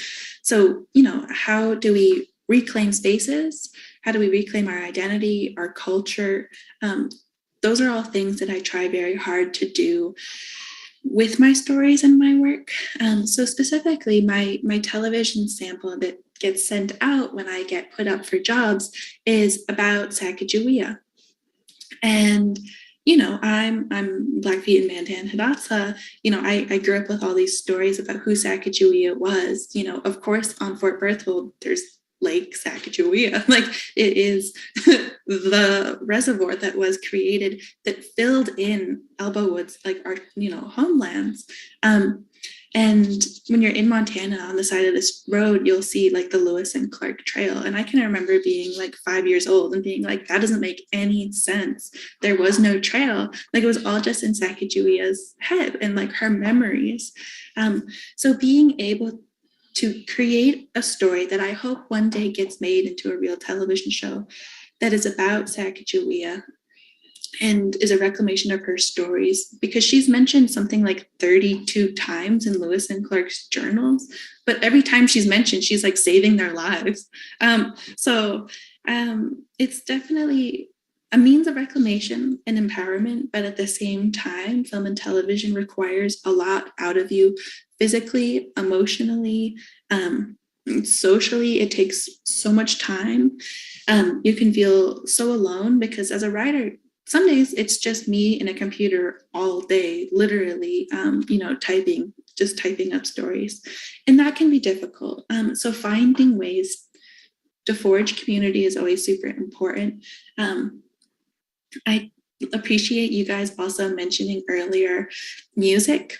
[SPEAKER 5] So, how do we reclaim spaces? How do we reclaim our identity, our culture? Those are all things that I try very hard to do with my stories and my work. So specifically, my television sample that gets sent out when I get put up for jobs is about Sacagawea. And I'm Blackfeet and Mandan Hidatsa. I grew up with all these stories about who Sacagawea was. Of course, on Fort Berthold, there's Lake Sacagawea. Like, it is the reservoir that was created that filled in Elbow Woods, like our homelands. And when you're in Montana on the side of this road, you'll see like the Lewis and Clark Trail. And I can remember being like 5 years old and being like, that doesn't make any sense. There was no trail. Like, it was all just in Sacagawea's head and like her memories. So being able to create a story that I hope one day gets made into a real television show that is about Sacagawea and is a reclamation of her stories, because she's mentioned something like 32 times in Lewis and Clark's journals, but every time she's mentioned, she's like saving their lives. So it's definitely a means of reclamation and empowerment, but at the same time, film and television requires a lot out of you physically, emotionally, socially. It takes so much time. You can feel so alone because as a writer, some days it's just me and a computer all day, literally, typing up stories. And that can be difficult. So finding ways to forge community is always super important. I appreciate you guys also mentioning earlier music.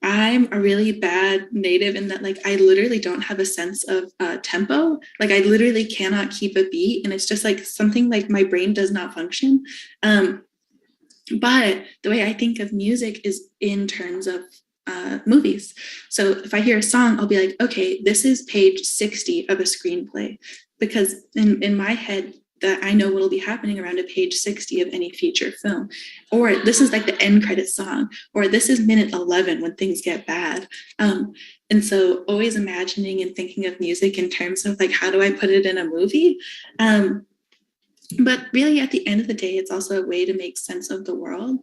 [SPEAKER 5] I'm a really bad native in that, like, I literally don't have a sense of tempo. Like, I literally cannot keep a beat, and it's just like something like my brain does not function. But the way I think of music is in terms of movies. So if I hear a song, I'll be like, okay, this is page 60 of a screenplay, because in my head, that I know what'll be happening around a page 60 of any feature film. Or this is like the end credit song, or this is minute 11 when things get bad. And so always imagining and thinking of music in terms of like, how do I put it in a movie? But really at the end of the day, it's also a way to make sense of the world.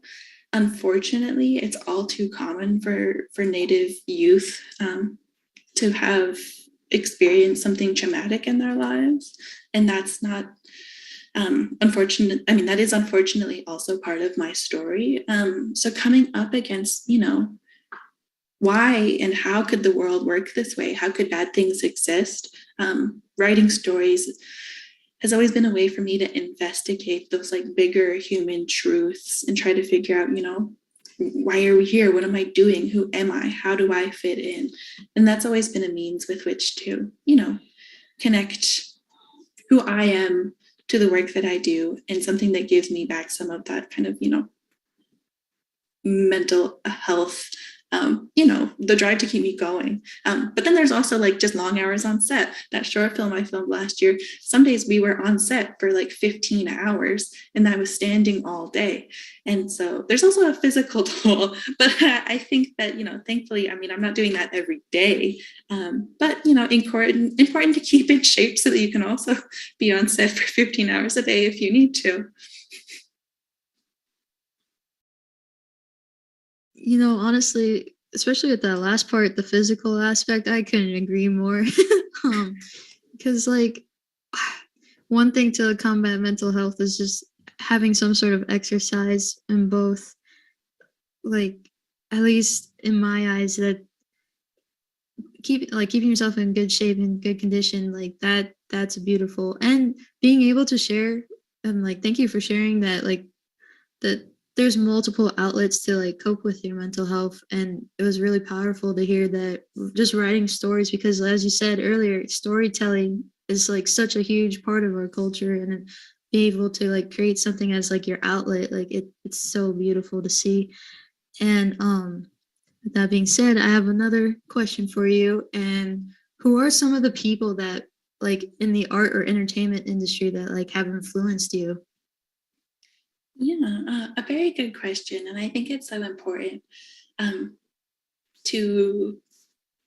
[SPEAKER 5] Unfortunately, it's all too common for Native youth to have experienced something traumatic in their lives. And that's not unfortunate. I mean, that is unfortunately also part of my story. So coming up against, why and how could the world work this way? How could bad things exist? Writing stories has always been a way for me to investigate those like bigger human truths and try to figure out, why are we here? What am I doing? Who am I? How do I fit in? And that's always been a means with which to, connect who I am to the work that I do, and something that gives me back some of that kind of, mental health, the drive to keep me going. But then there's also like just long hours on set. That short film I filmed last year, some days we were on set for like 15 hours and I was standing all day. And so there's also a physical toll, but I think that, thankfully, I mean, I'm not doing that every day, but, important to keep in shape so that you can also be on set for 15 hours a day if you need to.
[SPEAKER 4] Honestly, especially with that last part, the physical aspect, I couldn't agree more. Because like one thing to combat mental health is just having some sort of exercise in both, like, at least in my eyes, that keeping yourself in good shape and good condition, like that's beautiful. And being able to share, and like thank you for sharing that, like that there's multiple outlets to like cope with your mental health. And it was really powerful to hear that, just writing stories, because as you said earlier, storytelling is like such a huge part of our culture, and be able to like create something as like your outlet, like it's so beautiful to see. And with that being said, I have another question for you. And who are some of the people that like in the art or entertainment industry that like have influenced you?
[SPEAKER 5] Yeah, a very good question. And I think it's so important to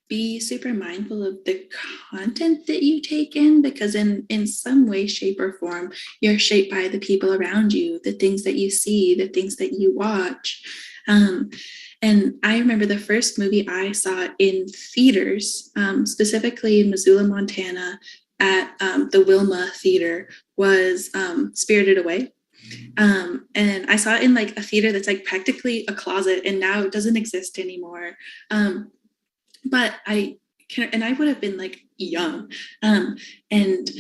[SPEAKER 5] be super mindful of the content that you take in, because in some way, shape, or form, you're shaped by the people around you, the things that you see, the things that you watch. And I remember the first movie I saw in theaters, specifically in Missoula, Montana, at the Wilma Theater, was Spirited Away. And I saw it in like a theater that's like practically a closet, and now it doesn't exist anymore. But I would have been like young, and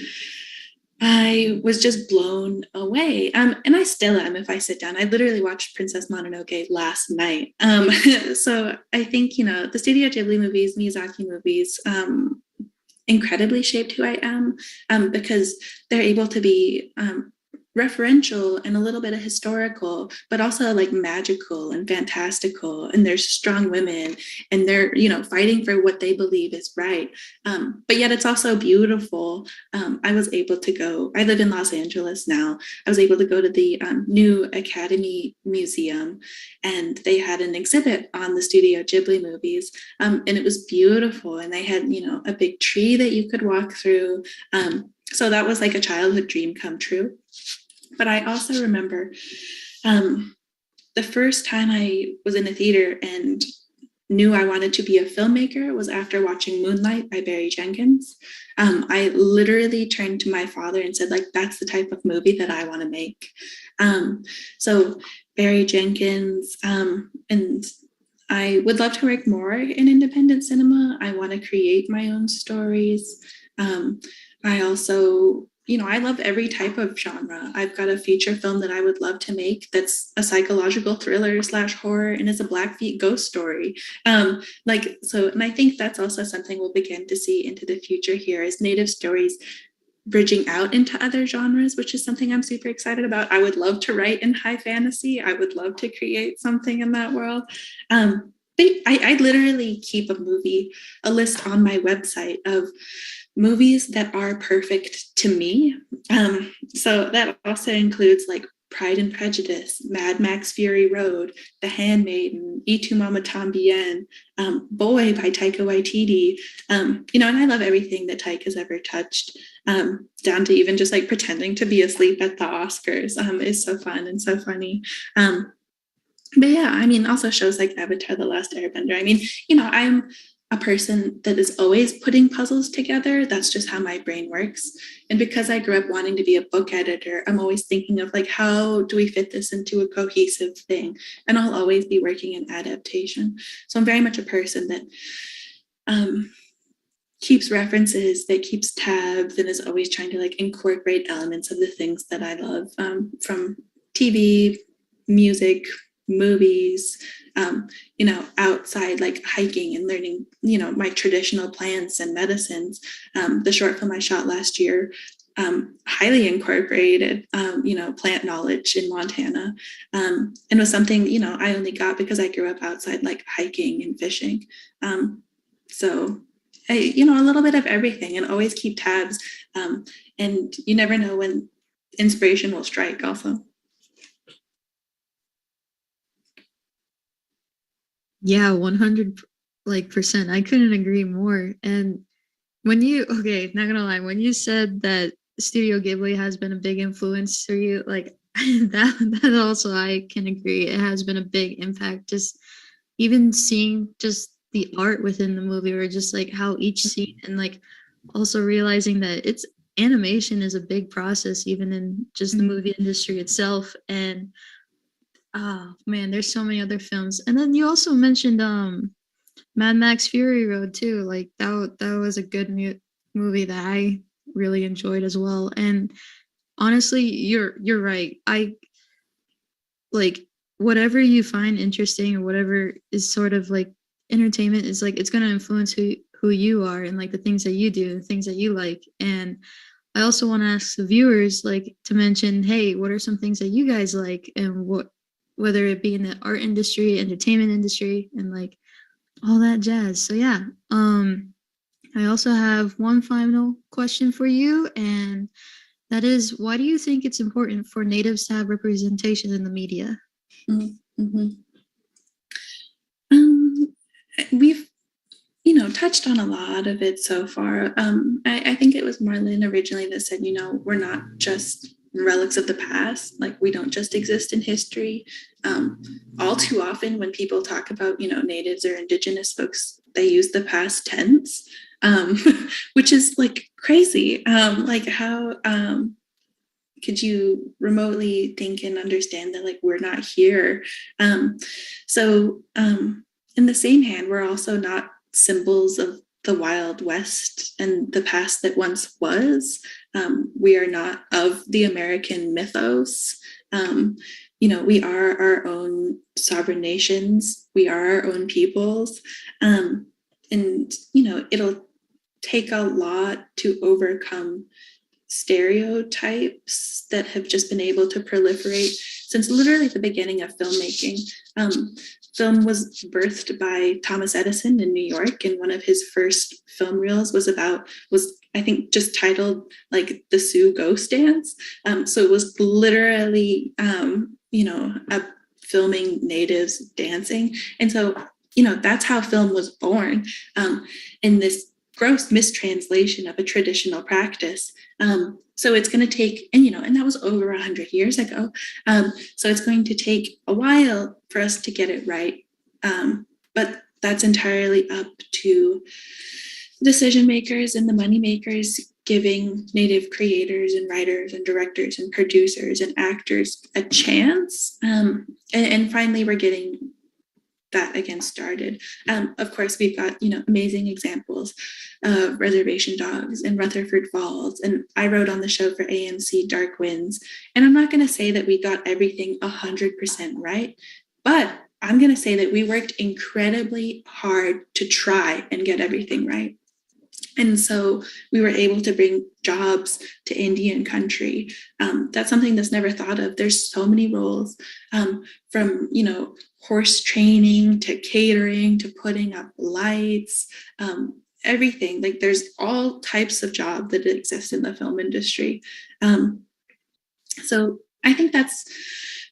[SPEAKER 5] I was just blown away. And I still am if I sit down. I literally watched Princess Mononoke last night. So I think, the Studio Ghibli movies, Miyazaki movies, incredibly shaped who I am, because they're able to be referential and a little bit of historical, but also like magical and fantastical. And there's strong women, and they're, fighting for what they believe is right. But yet it's also beautiful. I was able to go, I live in Los Angeles now. I was able to go to the new Academy Museum, and they had an exhibit on the Studio Ghibli movies. And it was beautiful. And they had, a big tree that you could walk through. So that was like a childhood dream come true. But I also remember the first time I was in a theater and knew I wanted to be a filmmaker was after watching Moonlight by Barry Jenkins. I literally turned to my father and said, like, that's the type of movie that I want to make. So Barry Jenkins, and I would love to work more in independent cinema. I want to create my own stories. I also, I love every type of genre. I've got a feature film that I would love to make that's a psychological thriller / horror, and it's a Blackfeet ghost story. And I think that's also something we'll begin to see into the future here, is Native stories bridging out into other genres, which is something I'm super excited about. I would love to write in high fantasy. I would love to create something in that world. But I literally keep a list on my website of movies that are perfect to me. So that also includes like Pride and Prejudice, Mad Max Fury Road, The Handmaiden, Y Tu Mama Tambien, Boy by Taika Waititi. And I love everything that Taika's ever touched, down to even just like pretending to be asleep at the Oscars is so fun and so funny. But yeah, also shows like Avatar: The Last Airbender. I'm a person that is always putting puzzles together. That's just how my brain works. And because I grew up wanting to be a book editor, I'm always thinking of like, how do we fit this into a cohesive thing? And I'll always be working in adaptation. So I'm very much a person that keeps references, that keeps tabs, and is always trying to like incorporate elements of the things that I love, from TV, music, movies, outside, like hiking and learning, my traditional plants and medicines. The short film I shot last year highly incorporated, plant knowledge in Montana, and was something, I only got because I grew up outside, like hiking and fishing. So a little bit of everything, and always keep tabs. And you never know when inspiration will strike also.
[SPEAKER 4] Yeah, 100% I couldn't agree more. And not gonna lie, when you said that Studio Ghibli has been a big influence for you, like that also I can agree. It has been a big impact. Just even seeing just the art within the movie, or just like how each scene, and like also realizing that it's animation is a big process, even in just the movie industry itself. And oh man, there's so many other films. And then you also mentioned Mad Max Fury Road too. Like that was a good movie that I really enjoyed as well. And honestly, you're right. I like whatever you find interesting or whatever is sort of like entertainment is like it's going to influence who you are and like the things that you do, the things that you like. And I also want to ask the viewers like to mention, hey, what are some things that you guys like and what whether it be in the art industry, entertainment industry, and like all that jazz. So yeah. I also have one final question for you, and that is, why do you think it's important for Natives to have representation in the media?
[SPEAKER 5] Mm-hmm. We've, touched on a lot of it so far. I think it was Marlon originally that said, we're not just relics of the past. Like we don't just exist in history. All too often when people talk about, Natives or Indigenous folks, they use the past tense, which is like crazy. Like how could you remotely think and understand that like we're not here? So in the same hand, we're also not symbols of the Wild West and the past that once was. We are not of the American mythos. We are our own sovereign nations. We are our own peoples. And, it'll take a lot to overcome stereotypes that have just been able to proliferate since literally the beginning of filmmaking. Film was birthed by Thomas Edison in New York, and one of his first film reels was I think just titled like the Sioux Ghost Dance. So it was literally filming natives dancing. And so, that's how film was born, in this gross mistranslation of a traditional practice. So it's going to take, and that was over 100 years ago. So it's going to take a while for us to get it right. But that's entirely up to decision makers and the money makers giving Native creators and writers and directors and producers and actors a chance. And finally, we're getting that again started. Of course, we've got, amazing examples of Reservation Dogs and Rutherford Falls. And I wrote on the show for AMC Dark Winds. And I'm not going to say that we got everything 100% right, but I'm going to say that we worked incredibly hard to try and get everything right. And so we were able to bring jobs to Indian country. That's something that's never thought of. There's so many roles, from, horse training to catering to putting up lights, everything. Like there's all types of jobs that exist in the film industry. So I think that's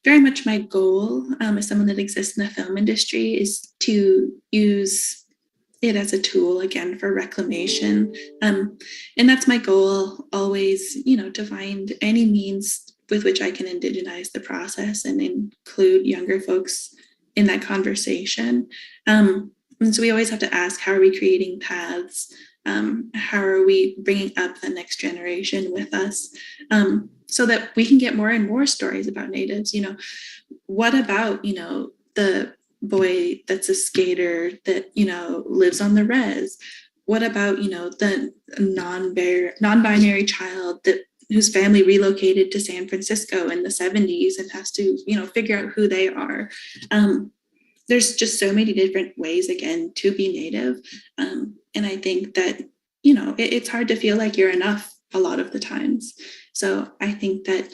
[SPEAKER 5] very much my goal, as someone that exists in the film industry, is to use it as a tool again for reclamation. And that's my goal always, to find any means with which I can indigenize the process and include younger folks in that conversation. And so we always have to ask, how are we creating paths? How are we bringing up the next generation with us, so that we can get more and more stories about Natives? What about, the boy that's a skater that, lives on the res? What about, the non-binary child whose family relocated to San Francisco in the 70s and has to, figure out who they are? There's just so many different ways, again, to be Native. And I think that, it's hard to feel like you're enough a lot of the times. So I think that,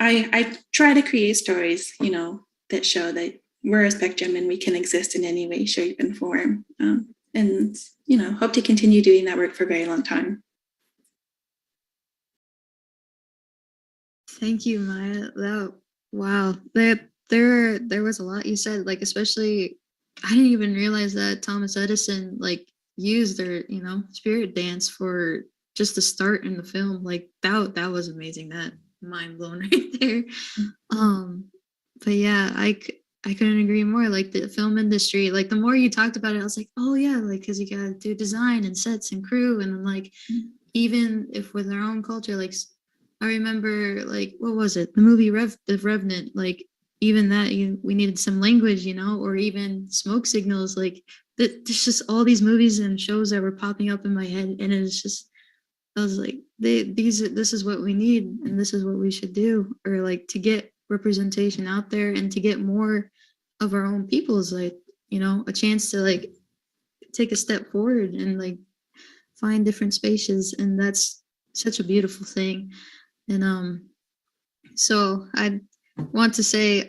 [SPEAKER 5] I try to create stories, that show that we're a spectrum and we can exist in any way, shape, and form. And, hope to continue doing that work for a very long time.
[SPEAKER 4] Thank you, Maya. Wow. There was a lot you said, like, especially, I didn't even realize that Thomas Edison, like, used their, spirit dance for just the start in the film. Like, that was amazing. That mind blown right there. But yeah, I couldn't agree more. Like the film industry, like the more you talked about it, I was like, oh yeah, like, cause you gotta do design and sets and crew. And then like, even if with our own culture, like I remember like, what was it? The movie The Revenant, like even that we needed some language, or even smoke signals. Like there's just all these movies and shows that were popping up in my head, and it's just, I was like, this is what we need, and this is what we should do, or like to get representation out there and to get more of our own peoples, like, a chance to like take a step forward and like find different spaces. And that's such a beautiful thing. And so I want to say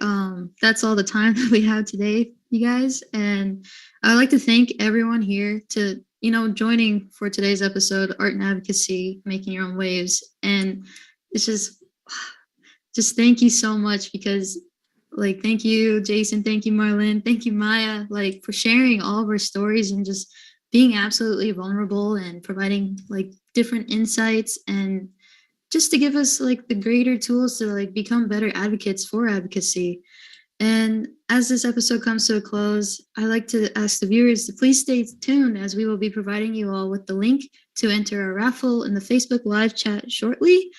[SPEAKER 4] that's all the time that we have today, you guys. And I'd like to thank everyone here to, joining for today's episode, Art and Advocacy, Making Your Own Waves. And it's just thank you so much, because like, thank you, Jason, thank you, Marlon, thank you, Maya, like for sharing all of our stories and just being absolutely vulnerable and providing like different insights, and just to give us like the greater tools to like become better advocates for advocacy. And as this episode comes to a close, I like to ask the viewers to please stay tuned, as we will be providing you all with the link to enter a raffle in the Facebook live chat shortly.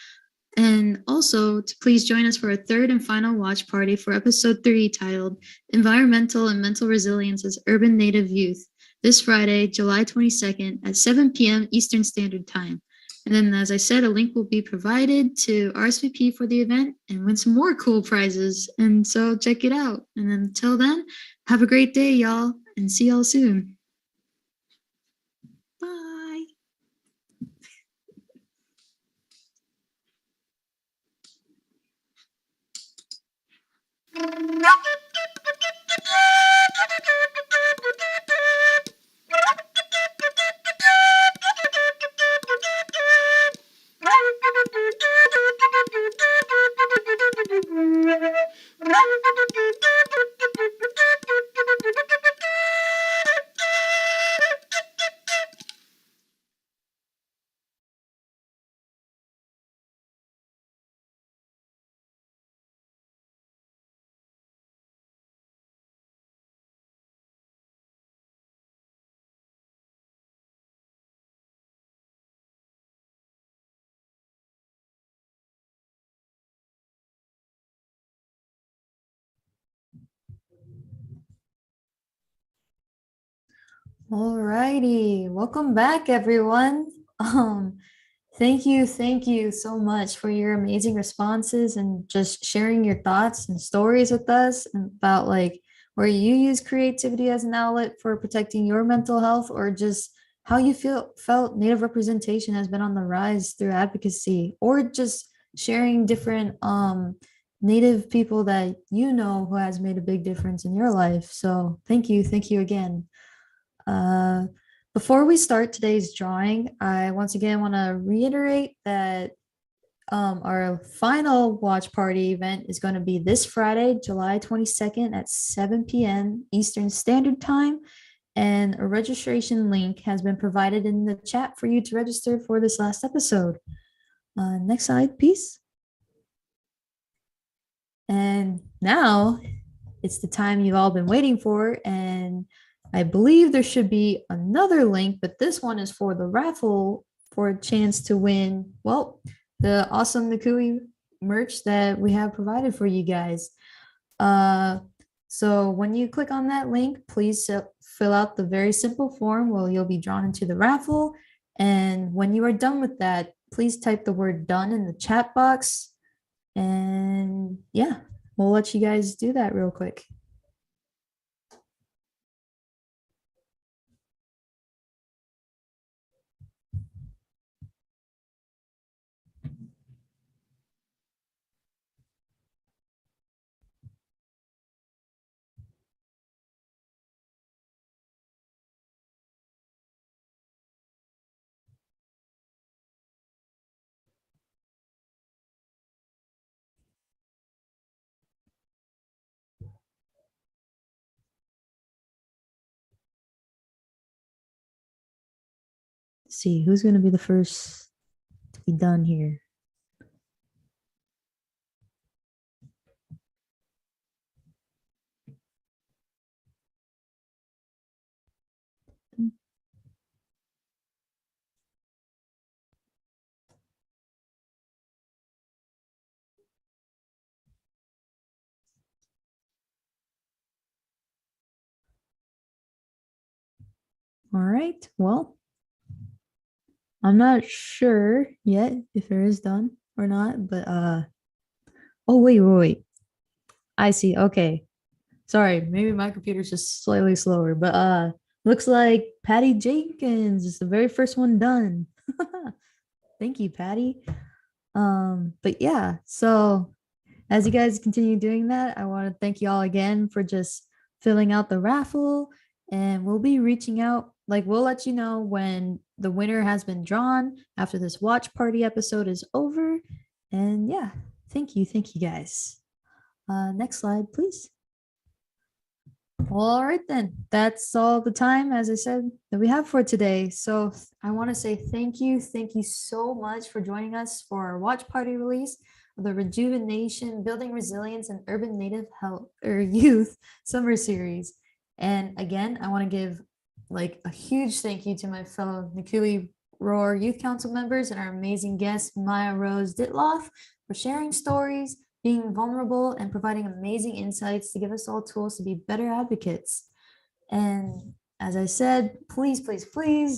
[SPEAKER 4] And also to please join us for a third and final watch party for episode 3, titled Environmental and Mental Resilience as Urban Native Youth, this Friday, July 22nd at 7 p.m. Eastern Standard Time. And then, as I said, a link will be provided to RSVP for the event and win some more cool prizes. And so check it out. And until then, have a great day, y'all, and see y'all soon. Bye.
[SPEAKER 1] Alrighty, welcome back, everyone. Thank you so much for your amazing responses and just sharing your thoughts and stories with us about like where you use creativity as an outlet for protecting your mental health, or just how you felt Native representation has been on the rise through advocacy, or just sharing different Native people that who has made a big difference in your life. So thank you again. Uh, Before we start today's drawing, I once again want to reiterate that our final watch party event is going to be this Friday, July 22nd at 7 p.m. Eastern Standard Time. And a registration link has been provided in the chat for you to register for this last episode. Next slide, please. And now it's the time you've all been waiting for. And I believe there should be another link, but this one is for the raffle for a chance to win, well, the awesome ǔkkayǔ merch that we have provided for you guys. So when you click on that link, please fill out the very simple form where you'll be drawn into the raffle. And when you are done with that, please type the word done in the chat box. And yeah, we'll let you guys do that real quick. See who's going to be the first to be done here. All right. Well, I'm not sure yet if it is done or not, but oh wait. I see. Okay. Sorry, maybe my computer's just slightly slower, but looks like Patty Jenkins is the very first one done. Thank you, Patty. But yeah, so as you guys continue doing that, I want to thank you all again for just filling out the raffle, and we'll be reaching out. Like, we'll let you know when the winner has been drawn after this watch party episode is over. And yeah, thank you guys. Next slide, please. All right, then. That's all the time, as I said, that we have for today. So I want to say thank you so much for joining us for our watch party release of the RejuveNation Building Resilience in Urban Native Health or Youth Summer Series. And again, I want to give like a huge thank you to my fellow NCUIH Roar Youth Council members and our amazing guest, Maya Rose Dittloff, for sharing stories, being vulnerable, and providing amazing insights to give us all tools to be better advocates. And as I said, please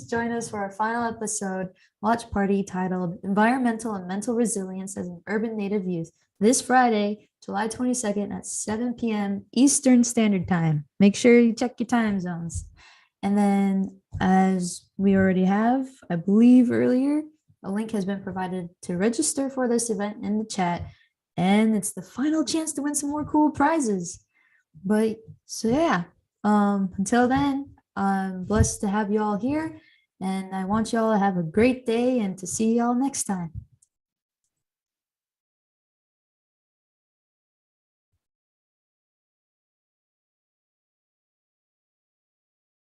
[SPEAKER 1] join us for our final episode watch party titled Environmental and Mental Resilience as an Urban Native Youth this Friday, July 22nd at 7 p.m. Eastern Standard Time. Make sure you check your time zones. And then, as we already have, I believe earlier, a link has been provided to register for this event in the chat. And it's the final chance to win some more cool prizes. But so yeah, until then, I'm blessed to have you all here. And I want you all to have a great day and to see you all next time.